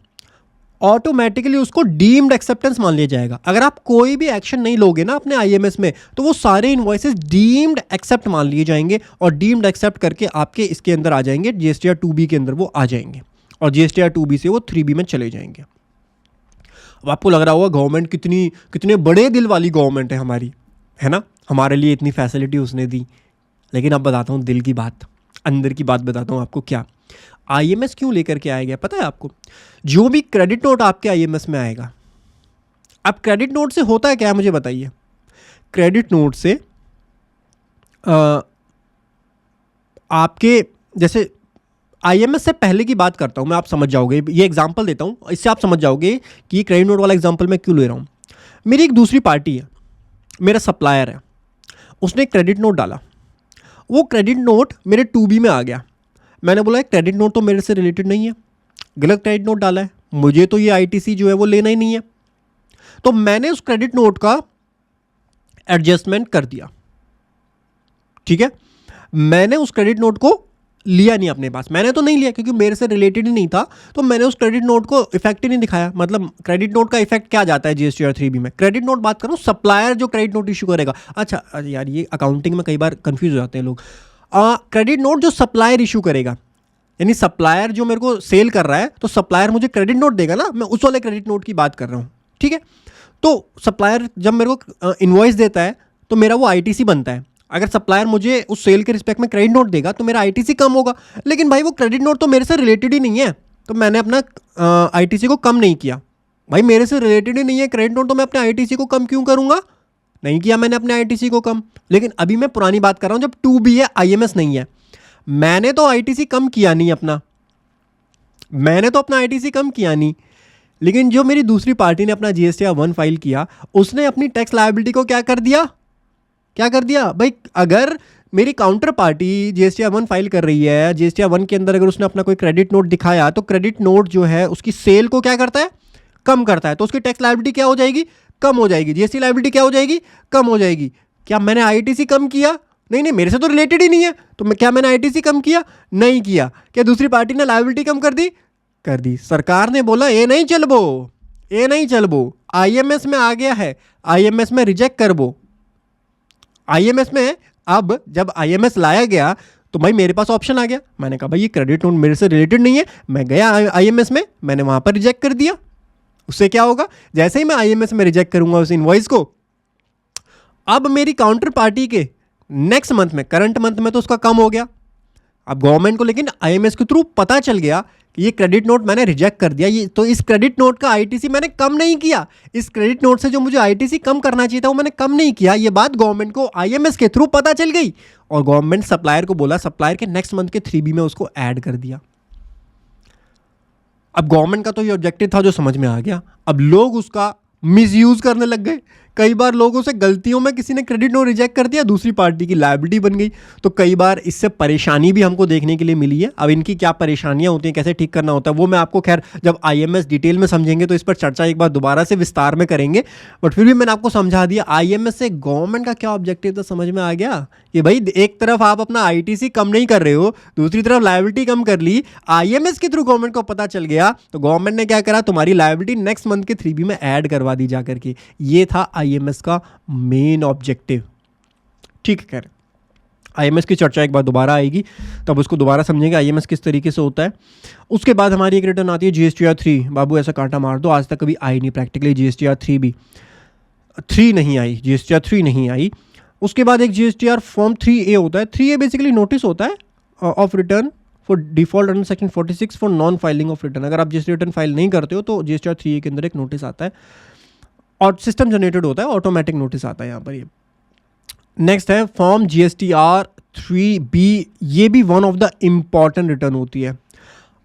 ऑटोमेटिकली उसको डीम्ड एक्सेप्टेंस मान लिया जाएगा। अगर आप कोई भी एक्शन नहीं लोगे ना अपने IMS में, तो वो सारे इनवॉइसेस डीम्ड एक्सेप्ट मान लिए जाएंगे, और डीम्ड एक्सेप्ट करके आपके इसके अंदर आ जाएंगे, GSTR 2B के अंदर वो आ जाएंगे, और GSTR 2B से वो 3B में चले जाएंगे। अब आपको लग रहा होगा गवर्नमेंट कितने बड़े दिल वाली गवर्नमेंट है हमारी, है ना, हमारे लिए इतनी फैसिलिटी उसने दी। लेकिन अब बताता हूँ दिल की बात, अंदर की बात बताता हूँ आपको। क्या आईएमएस क्यों लेकर के आया गया पता है आपको? जो भी क्रेडिट नोट आपके आईएमएस में आएगा, अब क्रेडिट नोट से होता है क्या मुझे बताइए। क्रेडिट नोट से आपके जैसे आईएमएस से पहले की बात करता हूँ मैं, आप समझ जाओगे, ये एग्जांपल देता हूँ, इससे आप समझ जाओगे कि ये क्रेडिट नोट वाला एग्जांपल मैं क्यों ले रहा हूँ। मेरी एक दूसरी पार्टी है, मेरा सप्लायर है, उसने एक क्रेडिट नोट डाला, वो क्रेडिट नोट मेरे 2B में आ गया। मैंने बोला क्रेडिट नोट तो मेरे से रिलेटेड नहीं है, गलत क्रेडिट नोट डाला है, मुझे तो ये आईटीसी जो है वो लेना ही नहीं है। तो मैंने उस क्रेडिट नोट का एडजस्टमेंट कर दिया, ठीक है। मैंने उस क्रेडिट नोट को लिया नहीं अपने पास, मैंने तो नहीं लिया क्योंकि मेरे से रिलेटेड ही नहीं था, तो मैंने उस क्रेडिट नोट को इफेक्ट ही नहीं दिखाया। मतलब क्रेडिट नोट का इफेक्ट क्या जाता है जीएसटीआर 3B में? क्रेडिट नोट बात करूँ, सप्लायर जो क्रेडिट नोट इशू करेगा। अच्छा यार, ये अकाउंटिंग में कई बार कंफ्यूज हो जाते हैं लोग। क्रेडिट नोट जो सप्लायर इशू करेगा, यानी सप्लायर जो मेरे को सेल कर रहा है, तो सप्लायर मुझे क्रेडिट नोट देगा ना, मैं उस वाले क्रेडिट नोट की बात कर रहा हूँ, ठीक है। तो सप्लायर जब मेरे को इनवॉइस देता है तो मेरा वो आईटीसी बनता है। अगर सप्लायर मुझे उस सेल के रिस्पेक्ट में क्रेडिट नोट देगा तो मेरा आईटीसी कम होगा। लेकिन भाई वो क्रेडिट नोट तो मेरे से रिलेटेड ही नहीं है, तो मैंने अपना आईटीसी को कम नहीं किया। भाई मेरे से रिलेटेड ही नहीं है क्रेडिट नोट, तो मैं अपने आईटीसी को कम क्यों करूँगा? नहीं किया मैंने अपने आईटीसी को कम। लेकिन अभी मैं पुरानी बात कर रहा हूँ जब 2B है, आईएमएस नहीं है। मैंने तो आईटीसी कम किया नहीं अपना, मैंने तो अपना आईटीसी कम किया नहीं, लेकिन जो मेरी दूसरी पार्टी ने अपना जीएसटीआर 1 फाइल किया, उसने अपनी टैक्स लायबिलिटी को क्या कर दिया? क्या कर दिया भाई? अगर मेरी काउंटर पार्टी जीएसटीआर 1 फाइल कर रही है, जीएसटीआर 1 के अंदर अगर उसने अपना कोई क्रेडिट नोट दिखाया, तो क्रेडिट नोट जो है उसकी सेल को क्या करता है? कम करता है। तो उसकी टैक्स लायबिलिटी क्या हो जाएगी? कम हो जाएगी। जीएसटी लायबिलिटी क्या हो जाएगी? कम हो जाएगी। क्या मैंने आईटीसी कम किया? नहीं, मेरे से तो रिलेटेड ही नहीं है, तो क्या मैंने आईटीसी कम किया? नहीं किया। क्या दूसरी पार्टी ने लायबिलिटी कम कर दी? कर दी। सरकार ने बोला ये नहीं चलबो, ये नहीं चलबो, आईएमएस में आ गया है, आईएमएस में रिजेक्ट करबो। आईएमएस में अब जब आईएमएस लाया गया तो भाई मेरे पास ऑप्शन आ गया, मैंने कहा भाई ये क्रेडिट नोट मेरे से रिलेटेड नहीं है, मैं गया आईएमएस में, मैंने वहां पर रिजेक्ट कर दिया। उससे क्या होगा? जैसे ही मैं आईएमएस में रिजेक्ट करूंगा उस इनवॉइस को, अब मेरी काउंटर पार्टी के नेक्स्ट मंथ में, करंट मंथ में तो उसका कम हो गया। अब गवर्नमेंट को लेकिन आईएमएस के थ्रू पता चल गया कि ये क्रेडिट नोट मैंने रिजेक्ट कर दिया, ये तो इस क्रेडिट नोट का आईटीसी मैंने कम नहीं किया। इस क्रेडिट नोट से जो मुझे आईटीसी कम करना चाहिए था वो मैंने कम नहीं किया। ये बात गवर्नमेंट को आईएमएस के थ्रू पता चल गई और गवर्नमेंट सप्लायर को बोला, सप्लायर के नेक्स्ट मंथ के 3B में उसको ऐड कर दिया। अब गवर्नमेंट का तो ये ऑब्जेक्टिव था जो समझ में आ गया, अब लोग उसका मिसयूज करने लग गए। कई बार लोगों से गलतियों में किसी ने क्रेडिट नोट रिजेक्ट कर दिया, दूसरी पार्टी की लायबिलिटी बन गई। तो कई बार इससे परेशानी भी हमको देखने के लिए मिली है। अब इनकी क्या परेशानियां होती हैं, कैसे ठीक करना होता है, वो मैं आपको खैर जब आईएमएस डिटेल में समझेंगे तो इस पर चर्चा एक बार दोबारा से विस्तार में करेंगे। बट फिर भी मैंने आपको समझा दिया आईएमएस से गवर्नमेंट का क्या ऑब्जेक्टिव था, समझ में आ गया कि भाई एक तरफ आप अपना आईटीसी कम नहीं कर रहे हो, दूसरी तरफ लायबिलिटी कम कर ली। आईएमएस के थ्रू गवर्नमेंट को पता चल गया तो गवर्नमेंट ने क्या करा, तुम्हारी लायबिलिटी नेक्स्ट मंथ के 3B में ऐड करवा दी जाकर के। ये था आईएमएस का मेन ऑब्जेक्टिव, ठीक है। आईएमएस की चर्चा एक बार दोबारा आएगी तब उसको दोबारा समझेंगे आईएमएस किस तरीके से होता है। उसके बाद हमारी एक रिटर्न आती है जीएसटीआर 3। बाबू ऐसा कांटा मार दो, आज तक कभी आई नहीं प्रैक्टिकली जीएसटीआर 3 नहीं आई, जीएसटीआर 3 नहीं आई। उसके बाद एक जीएसटीआर फॉर्म 3A होता है। 3A बेसिकली नोटिस होता है of return for default under section 46 for non filing of return. अगर आप जीएसटी रिटर्न फाइल नहीं करते हो तो जीएसटीआर 3A के अंदर एक नोटिस आता है और सिस्टम जनरेटेड होता है, ऑटोमेटिक नोटिस आता है यहाँ पर। ये नेक्स्ट है फॉर्म जीएसटीआर 3B। ये भी one of the important return होती है।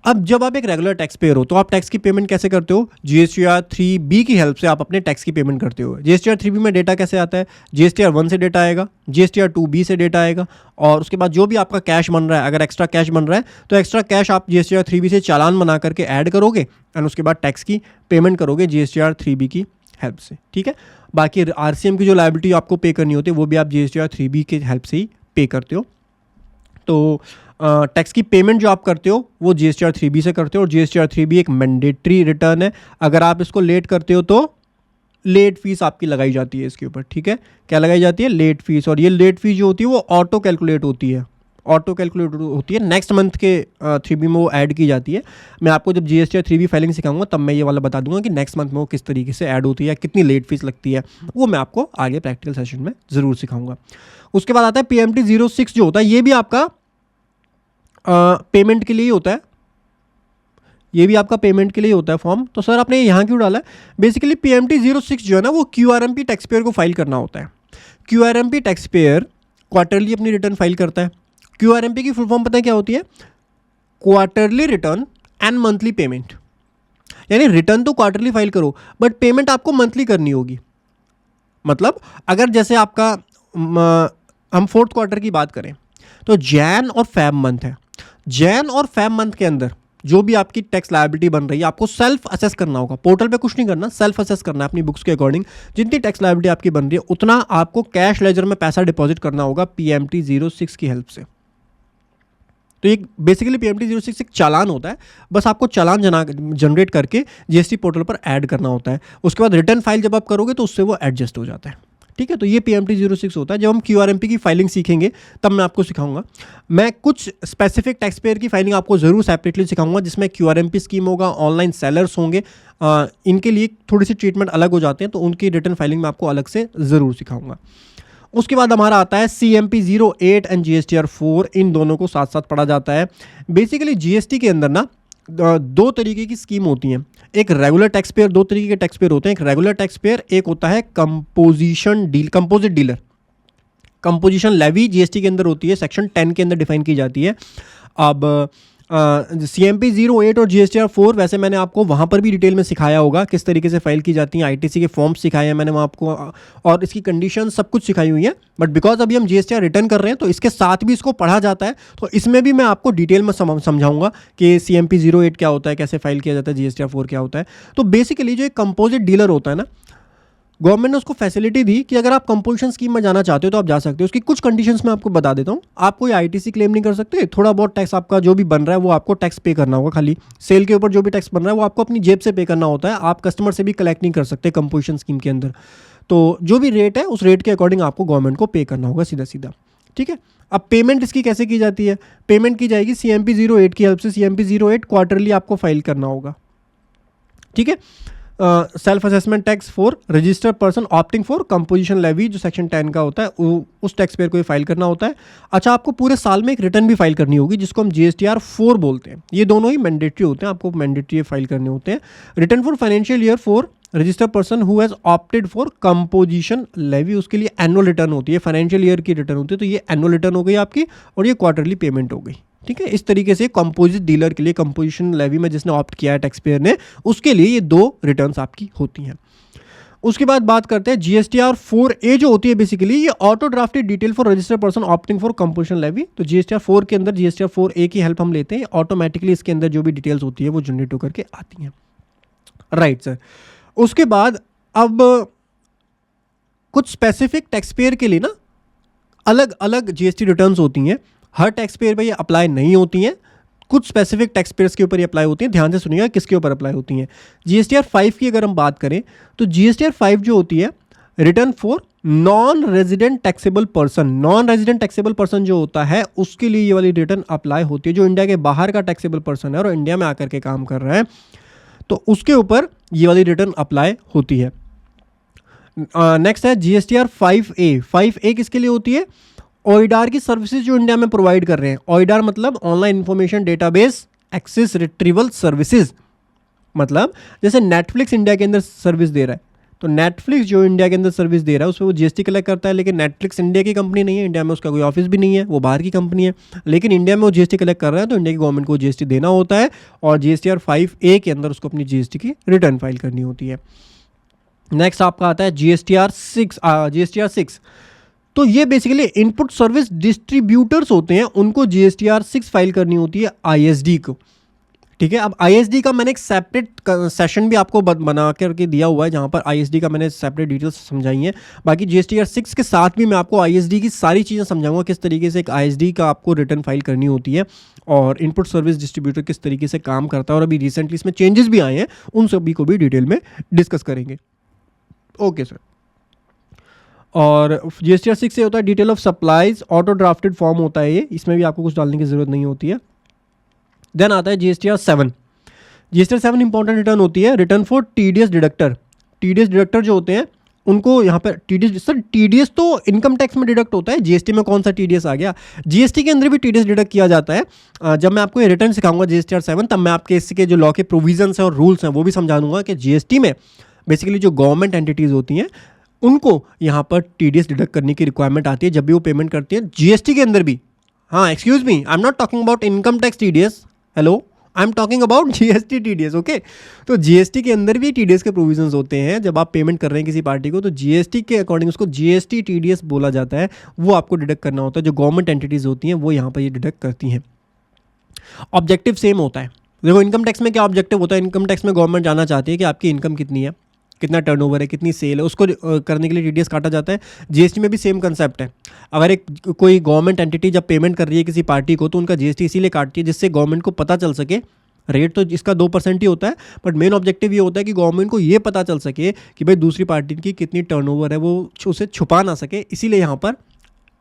अब जब आप एक रेगुलर टैक्स पेयर हो तो आप टैक्स की पेमेंट कैसे करते हो? जीएसटीआर 3B की हेल्प से आप अपने टैक्स की पेमेंट करते हो। जीएसटीआर 3B में डेटा कैसे आता है? जीएसटीआर 1 से डेटा आएगा, जीएसटीआर 2B से डेटा आएगा और उसके बाद जो भी आपका कैश बन रहा है, अगर एक्स्ट्रा कैश बन रहा है तो एक्स्ट्रा कैश आप जीएसटीआर 3B से चालान बना करके ऐड करोगे एंड उसके बाद टैक्स की पेमेंट करोगे जीएसटीआर 3B की हेल्प से, ठीक है। बाकी आरसीएम की जो लायबिलिटी आपको पे करनी होती है वो भी आप जीएसटीआर 3B की हेल्प से ही पे करते हो। तो टैक्स की पेमेंट जो आप करते हो वो जीएसटीआर 3B से करते हो और जीएसटीआर 3B एक मैंडेटरी रिटर्न है। अगर आप इसको लेट करते हो तो लेट फीस आपकी लगाई जाती है इसके ऊपर, ठीक है। क्या लगाई जाती है? Late fees. और ये लेट फीस जो होती है वो ऑटो कैलकुलेट होती है, ऑटो कैलकुलेट होती है, नेक्स्ट मंथ के 3B में वो ऐड की जाती है। मैं आपको जब GST 3B फाइलिंग सिखाऊंगा तब मैं ये वाला बता दूंगा कि नेक्स्ट मंथ में वो किस तरीके से ऐड होती है, कितनी लेट फीस लगती है, वो मैं आपको आगे प्रैक्टिकल सेशन में ज़रूर सिखाऊंगा। उसके बाद आता है PMT 06 जो होता है, ये भी आपका पेमेंट के लिए ही होता है, ये भी आपका पेमेंट के लिए होता है फॉर्म। तो सर आपने यहाँ क्यों डाला है? बेसिकली PMT 06 जो है ना वो QRMP टैक्स पेयर को फाइल करना होता है। QRMP टैक्स पेयर क्वार्टरली अपनी रिटर्न फाइल करता है। QRMP की फुल फॉर्म पता है क्या होती है? Quarterly return and monthly payment. यानी रिटर्न तो क्वार्टरली फाइल करो बट पेमेंट आपको मंथली करनी होगी। मतलब अगर जैसे आपका हम फोर्थ क्वार्टर की बात करें तो जैन और फैब मंथ है, जैन और फैब मंथ के अंदर जो भी आपकी टैक्स लायबिलिटी बन रही है आपको सेल्फ असेस करना होगा। पोर्टल पे कुछ नहीं करना, सेल्फ असेस करना है अपनी बुक्स के अकॉर्डिंग। जितनी टैक्स लायबिलिटी आपकी बन रही है उतना आपको कैश लेजर में पैसा डिपॉजिट करना होगा PMT 06 की हेल्प से। तो एक बेसिकली PMT 06 एक चालान होता है, बस आपको चालान जनरेट करके GST पोर्टल पर ऐड करना होता है। उसके बाद रिटर्न फाइल जब आप करोगे तो उससे वो एडजस्ट हो जाता है। ठीक है, तो ये PMT 06 होता है। जब हम QRMP की फाइलिंग सीखेंगे तब मैं आपको सिखाऊंगा। मैं कुछ स्पेसिफिक टैक्स पेयर की फाइलिंग आपको ज़रूर सेपरेटली सिखाऊंगा, जिसमें QRMP स्कीम होगा, ऑनलाइन सेलर्स होंगे, इनके लिए थोड़ी सी ट्रीटमेंट अलग हो जाते हैं, तो उनकी रिटर्न फाइलिंग मैं आपको अलग से ज़रूर सिखाऊंगा। उसके बाद हमारा आता है CMP 08 एंड GSTR 4, इन दोनों को साथ साथ पढ़ा जाता है। बेसिकली GST के अंदर ना दो तरीके की स्कीम होती हैं। एक रेगुलर टैक्स पेयर, दो तरीके के टैक्स पेयर होते हैं, एक रेगुलर टैक्स पेयर, एक होता है composite dealer. Composition levy GST के अंदर होती है, सेक्शन 10 के अंदर डिफाइन की जाती है। अब CMP 08 और GSTR 4 वैसे मैंने आपको वहाँ पर भी डिटेल में सिखाया होगा किस तरीके से फाइल की जाती हैं, ITC के फॉर्म्स सिखाए हैं मैंने वहाँ आपको, और इसकी कंडीशन सब कुछ सिखाई हुई है। बट बिकॉज अभी हम GSTR रिटर्न कर रहे हैं तो इसके साथ भी इसको पढ़ा जाता है, तो इसमें भी मैं आपको डिटेल में समझाऊंगा कि CMP 08 क्या होता है, कैसे फाइल किया जाता है, GSTR 4 क्या होता है। तो बेसिकली जो एक कंपोजिट डीलर होता है ना, गवर्नमेंट ने उसको फैसिलिटी दी कि अगर आप कंपोजिशन स्कीम में जाना चाहते हो तो आप जा सकते हो। उसकी कुछ कंडीशंस मैं आपको बता देता हूँ। आप कोई ITC क्लेम नहीं कर सकते, थोड़ा बहुत टैक्स आपका जो भी बन रहा है वो आपको टैक्स पे करना होगा। खाली सेल के ऊपर जो भी टैक्स बन रहा है वो आपको अपनी जेब से पे करना होता है, आप कस्टमर से भी कलेक्ट नहीं कर सकते कंपोजिशन स्कीम के अंदर। तो जो भी रेट है उस रेट के अकॉर्डिंग आपको गवर्नमेंट को पे करना होगा सीधा सीधा। ठीक है, अब पेमेंट इसकी कैसे की जाती है? पेमेंट की जाएगी CMP 08 की हेल्प से। CMP 08 क्वार्टरली आपको फाइल करना होगा। ठीक है, self assessment tax for registered person opting for composition levy जो सेक्शन 10 का होता है उस टैक्स पेयर को ये फाइल करना होता है। अच्छा, आपको पूरे साल में एक रिटर्न भी फाइल करनी होगी जिसको हम GSTR 4 बोलते हैं। ये दोनों ही मैंडेटरी होते हैं, आपको मैंडेटरी फाइल करने होते हैं। Return for financial year for registered person who has opted for composition levy, उसके लिए एनुअल रिटर्न होती है, फाइनेंशियल ईयर की रिटर्न होती है। तो ये एनुअल रिटर्न हो गई आपकी और ये क्वार्टरली पेमेंट हो गई। ठीक है, इस तरीके से कंपोजिट डीलर के लिए, कंपोजिशन लेवी में जिसने ऑप्ट किया है टैक्स पेयर ने, उसके लिए ये दो रिटर्न्स आपकी होती हैं। उसके बाद बात करते हैं GSTR 4A जो होती है। बेसिकली ये auto drafted detail for registered person opting for composition levy. तो GSTR 4 के अंदर GSTR 4A की हेल्प हम लेते हैं, ऑटोमेटिकली इसके अंदर जो भी डिटेल्स होती है वो जनरेट होकर के आती हैं। Right sir. उसके बाद अब कुछ स्पेसिफिक टैक्स पेयर के लिए ना अलग अलग GST रिटर्न्स होती हैं। हर टैक्स पेयर पे ये अप्लाई नहीं होती हैं, कुछ स्पेसिफिक टैक्स पेयर्स के ऊपर ये अप्लाई होती हैं। ध्यान से सुनिएगा किसके ऊपर अप्लाई होती हैं। GSTR 5 की अगर हम बात करें तो GSTR 5 जो होती है return for non resident taxable person. Non resident taxable person जो होता है उसके लिए ये वाली रिटर्न अप्लाई होती है। जो इंडिया के बाहर का टैक्सेबल पर्सन है और इंडिया में आकर के काम कर रहा है तो उसके ऊपर ये वाली रिटर्न अप्लाई होती है। नेक्स्ट है GSTR 5A। 5A किसके लिए होती है? OIDAR की सर्विसेज जो इंडिया में प्रोवाइड कर रहे हैं। OIDAR मतलब online information database access retrieval services. मतलब जैसे नेटफ्लिक्स इंडिया के अंदर सर्विस दे रहा है, तो नेटफ्लिक्स जो इंडिया के अंदर सर्विस दे रहा है उसमें वो GST कलेक्ट करता है, लेकिन नेटफ्लिक्स इंडिया की कंपनी नहीं है, इंडिया में उसका कोई ऑफिस भी नहीं है, वो बाहर की कंपनी है, लेकिन इंडिया में वो GST कलेक्ट कर रहा है तो इंडिया की गवर्नमेंट को GST देना होता है और GSTR 5A के अंदर उसको अपनी GST की रिटर्न फाइल करनी होती है। नेक्स्ट आपका आता है GSTR 6। तो ये बेसिकली इनपुट सर्विस डिस्ट्रीब्यूटर्स होते हैं, उनको GSTR 6 फाइल करनी होती है ISD को। ठीक है, अब ISD का मैंने एक सेपरेट सेशन भी आपको बना करके दिया हुआ है जहां पर ISD का मैंने सेपरेट डिटेल्स समझाई हैं। बाकी GSTR 6 के साथ भी मैं आपको ISD की सारी चीज़ें समझाऊंगा, किस तरीके से एक ISD का आपको रिटर्न फाइल करनी होती है और इनपुट सर्विस डिस्ट्रीब्यूटर किस तरीके से काम करता है, और अभी रिसेंटली इसमें चेंजेस भी आए हैं, उन सभी को भी डिटेल में डिस्कस करेंगे। Okay sir. और GSTR 6 से होता है detail of supplies, auto drafted form होता है ये, इसमें भी आपको कुछ डालने की ज़रूरत नहीं होती है। देन आता है GSTR 7। GSTR 7 इंपॉर्टेंट रिटर्न होती है, return for TDS deductor. TDS deductor जो होते हैं उनको यहाँ पर TDS तो इनकम टैक्स में डिडक्ट होता है, GST में कौन सा TDS आ गया, GST के अंदर भी TDS डिडक्ट किया जाता है। जब मैं आपको ये रिटर्न सिखाऊंगा GSTR 7, तब मैं आपके इसके जो लॉ के प्रोविजंस हैं और रूल्स हैं वो भी समझा दूंगा कि GST में बेसिकली जो गवर्नमेंट एंटिटीज़ होती हैं उनको यहाँ पर TDS डिडक्ट करने की रिक्वायरमेंट आती है जब भी वो पेमेंट करती है। GST के अंदर भी, हाँ excuse me, I am not talking about income tax TDS, hello, I am talking about GST TDS, okay. तो GST के अंदर भी TDS के प्रोविजंस होते हैं। जब आप पेमेंट कर रहे हैं किसी पार्टी को तो GST के अकॉर्डिंग उसको GST TDS बोला जाता है, वो आपको डिडक्ट करना होता है। जो गवर्नमेंट एंटिटीज़ होती हैं वो यहाँ पर ये डिडक्ट करती हैं। ऑब्जेक्टिव सेम होता है। देखो इनकम टैक्स में क्या ऑब्जेक्टिव होता है, इनकम टैक्स में गवर्नमेंट जानना चाहती है कि आपकी इनकम कितनी है, कितना टर्नओवर है, कितनी सेल है, उसको करने के लिए TDS काटा जाता है। GST में भी सेम कंसेप्ट है। अगर एक कोई गवर्नमेंट एंटिटी जब पेमेंट कर रही है किसी पार्टी को तो उनका GST इसीलिए काटती है जिससे गवर्नमेंट को पता चल सके, रेट तो इसका 2% ही होता है, बट मेन ऑब्जेक्टिव ये होता है कि गवर्नमेंट को ये पता चल सके कि भाई दूसरी पार्टी की कितनी टर्नओवर है, वो उसे छुपा ना सके, इसीलिए यहाँ पर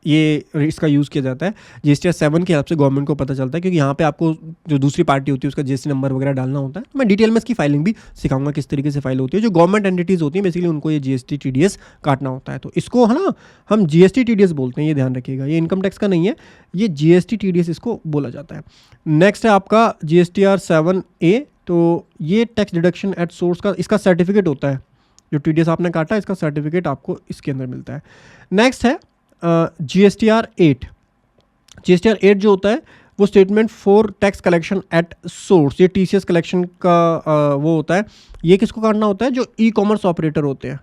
ये इसका यूज़ किया जाता है। GSTR 7 के हिसाब से गवर्नमेंट को पता चलता है, क्योंकि यहाँ पे आपको जो दूसरी पार्टी होती है उसका GST नंबर वगैरह डालना होता है। मैं डिटेल में इसकी फाइलिंग भी सिखाऊंगा किस तरीके से फाइल होती है। जो गवर्नमेंट एंटिटीज़ होती हैं बेसिकली उनको ये GST TDS काटना होता है, तो इसको है ना हम GST TDS बोलते हैं, ये ध्यान रखिएगा। ये इनकम टैक्स का नहीं है, ये GST TDS इसको बोला जाता है। नेक्स्ट है आपका GSTR 7A। तो ये टैक्स डिडक्शन एट सोर्स का इसका सर्टिफिकेट होता है। जो TDS आपने काटा इसका सर्टिफिकेट आपको इसके अंदर मिलता है। नेक्स्ट है GSTR 8। GSTR 8 जो होता है वो statement for tax collection at source, ये TCS कलेक्शन का वो होता है। ये किसको काटना होता है, जो ई-कॉमर्स ऑपरेटर होते हैं,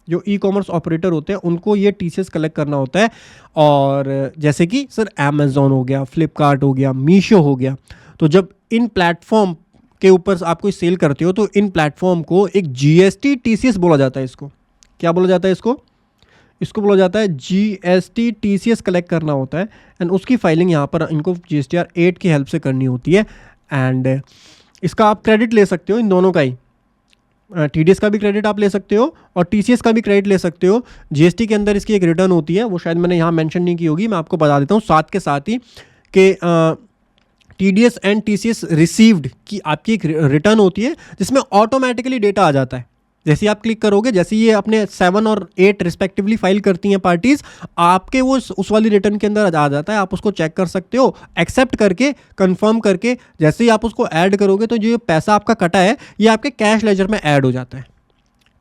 जो ई-कॉमर्स ऑपरेटर होते हैं उनको ये TCS कलेक्ट करना होता है। और जैसे कि सर अमेज़ॉन हो गया, फ्लिपकार्ट हो गया, मीशो हो गया, तो जब इन प्लेटफॉर्म के ऊपर आप कोई सेल करते हो तो इन प्लेटफॉर्म को एक GST TCS बोला जाता है। इसको क्या बोला जाता है, इसको बोला जाता है GST TCS कलेक्ट करना होता है। एंड उसकी फाइलिंग यहाँ पर इनको GSTR 8 की हेल्प से करनी होती है। एंड इसका आप क्रेडिट ले सकते हो, इन दोनों का ही, TDS का भी क्रेडिट आप ले सकते हो और TCS का भी क्रेडिट ले सकते हो। GST के अंदर इसकी एक रिटर्न होती है, वो शायद मैंने यहाँ मेंशन नहीं की होगी, मैं आपको बता देता हूँ साथ के साथ ही कि TDS एंड TCS रिसीव्ड की आपकी एक रिटर्न होती है जिसमें ऑटोमेटिकली डेटा आ जाता है। जैसे आप क्लिक करोगे, जैसे ये अपने 7 और 8 रिस्पेक्टिवली फाइल करती हैं पार्टीज, आपके वो उस वाली रिटर्न के अंदर आ जाता है। आप उसको चेक कर सकते हो, एक्सेप्ट करके, कंफर्म करके, जैसे ही आप उसको ऐड करोगे तो जो पैसा आपका कटा है ये आपके कैश लेजर में ऐड हो जाता है।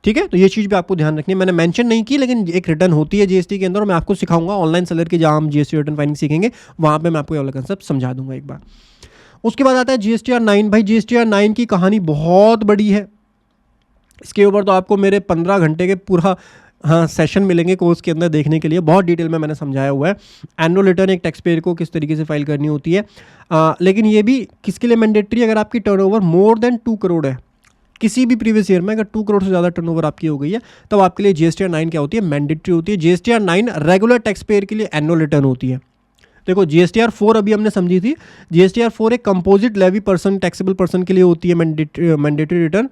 ठीक है, तो ये चीज़ भी आपको ध्यान रखनी है। मैंने मेंशन नहीं की, लेकिन एक रिटर्न होती है GST के अंदर और मैं आपको सिखाऊंगा ऑनलाइन सेलर की, जहाँ हम GST रिटर्न फाइलिंग सीखेंगे वहाँ पे मैं आपको ये वाला कंसेप्ट समझा दूंगा एक बार। उसके बाद आता है GSTR 9। भाई GSTR 9 की कहानी बहुत बड़ी है, इसके ऊपर तो आपको मेरे 15 घंटे के पूरा सेशन मिलेंगे कोर्स के अंदर देखने के लिए, बहुत डिटेल में मैंने समझाया हुआ है। एनुअल रिटर्न एक टैक्स पेयर को किस तरीके से फाइल करनी होती है, लेकिन ये भी किसके लिए मैंडेटरी, अगर आपकी टर्नओवर मोर देन 2 करोड़ है किसी भी प्रीवियस ईयर में, अगर 2 करोड़ से ज़्यादा टर्नओवर आपकी हो गई है तब आपके लिए GSTR 9 क्या होती है, मैंडेटरी होती है। GSTR 9 रेगुलर टैक्स पेयर के लिए एनुअल रिटर्न होती है। देखो GSTR 4 अभी हमने समझी थी, GSTR 4 एक composite levy person, taxable person के लिए होती है मैंडेटरी रिटर्न,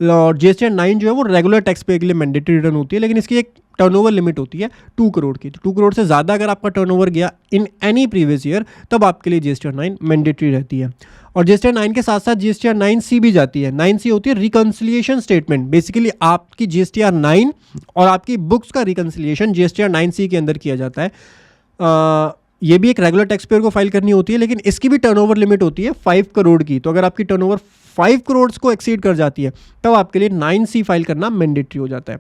और GSTR 9 जो है वो रेगुलर टैक्स पे के लिए मैंडेटरी रिटर्न होती है, लेकिन इसकी एक टर्नओवर लिमिट होती है 2 करोड़ की। तो 2 करोड़ से ज़्यादा अगर आपका टर्नओवर गया इन एनी प्रीवियस ईयर तब आपके लिए GSTR 9 मैंडेटरी रहती है। और GSTR 9 के साथ साथ GSTR 9C भी जाती है। 9C होती है रिकन्सिलिएशन स्टेटमेंट, बेसिकली आपकी GSTR 9 और आपकी बुक्स का रिकन्सिलिएशन GSTR 9C के अंदर किया जाता है। ये भी एक रेगुलर टैक्स पेयर को फाइल करनी होती है, लेकिन इसकी भी टर्नओवर लिमिट होती है 5 करोड़ की। तो अगर आपकी टर्नओवर 5 करोड़ को एक्सीड कर जाती है तब आपके लिए 9C फाइल करना मैंडेटरी हो जाता है।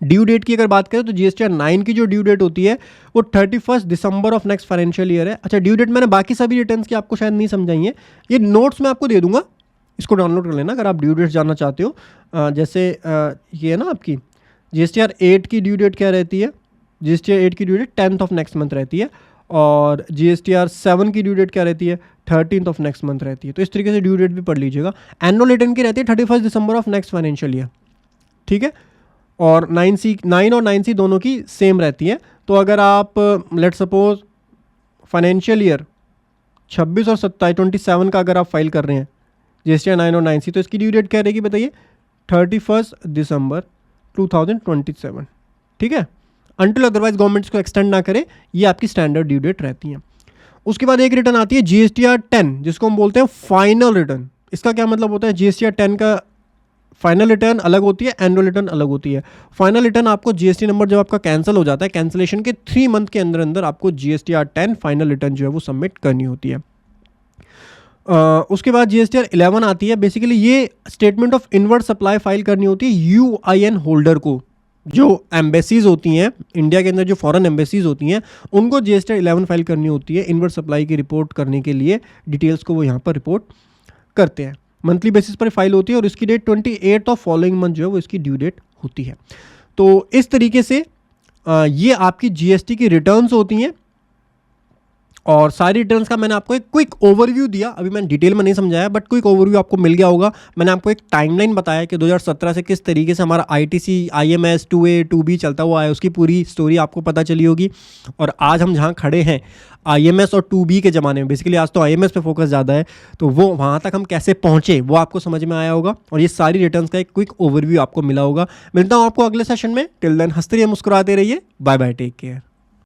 ड्यू डेट की अगर बात करें तो GSTR 9 की जो ड्यू डेट होती है वो 31 December of next financial year है। अच्छा, ड्यू डेट मैंने बाकी सभी रिटर्न्स की आपको शायद नहीं समझाई है, ये नोट्स में आपको दे दूंगा, इसको डाउनलोड कर लेना अगर आप ड्यू डेट जानना चाहते हो। जैसे ये है ना आपकी GSTR 8 की ड्यू डेट क्या रहती है, GSTR 8 की due date 10th of next month रहती है, और GSTR 7 की ड्यू डेट क्या रहती है, 13th ऑफ नेक्स्ट मंथ रहती है। तो इस तरीके से ड्यू डेट भी पढ़ लीजिएगा। एनुअल रिटर्न की रहती है 31 December of next financial year, ठीक है। और 9 और 9C दोनों की सेम रहती है। तो अगर आप लेट सपोज फाइनेंशियल ईयर 26 और 27 का अगर आप फाइल कर रहे हैं GSTR 9 और 9C, तो इसकी ड्यू डेट क्या रहेगी बताइए, 31 दिसंबर 2027, ठीक है। अनटिल अदरवाइज गवर्नमेंट इसको एक्सटेंड ना करे, ये आपकी स्टैंडर्ड ड्यू डेट रहती है। उसके बाद एक रिटर्न आती है GSTR 10, जिसको हम बोलते हैं फाइनल रिटर्न। इसका क्या मतलब होता है? GSTR 10 का फाइनल रिटर्न अलग होती है, एनुअल रिटर्न अलग होती है। फाइनल रिटर्न आपको GST नंबर जब आपका कैंसिल हो जाता है, कैंसिलेशन के 3 मंथ के अंदर अंदर आपको GSTR 10 फाइनल रिटर्न जो है वो सबमिट करनी होती है। उसके बाद GSTR 11 आती है। बेसिकली ये statement of inward supply file करनी होती है UIN होल्डर को। जो एम्बेसीज होती हैं इंडिया के अंदर, जो फॉरेन एम्बेसीज होती हैं, उनको GSTR 11 फाइल करनी होती है इनवर्ड सप्लाई की रिपोर्ट करने के लिए। डिटेल्स को वो यहाँ पर रिपोर्ट करते हैं, मंथली बेसिस पर फाइल होती है और इसकी डेट 28 ऑफ फॉलोइंग मंथ जो है वो इसकी ड्यू डेट होती है। तो इस तरीके से ये आपकी GST की रिटर्न्स होती हैं। और सारी रिटर्न्स का मैंने आपको एक क्विक ओवरव्यू दिया, अभी मैंने डिटेल में नहीं समझाया, बट क्विक ओवरव्यू आपको मिल गया होगा। मैंने आपको एक टाइमलाइन बताया कि 2017 से किस तरीके से हमारा ITC IMS 2A 2B चलता हुआ है, उसकी पूरी स्टोरी आपको पता चली होगी। और आज हम जहाँ खड़े हैं IMS और 2B के ज़माने में, बेसिकली आज तो IMS पे फोकस ज़्यादा है, तो वो वहाँ तक हम कैसे पहुँचे वो आपको समझ में आया होगा। और ये सारी रिटर्न्स का एक क्विक ओवरव्यू आपको मिला होगा। मिलता हूँ आपको अगले सेशन में। टिल देन हंसते रहिए, मुस्कुराते रहिए। Bye bye, take care.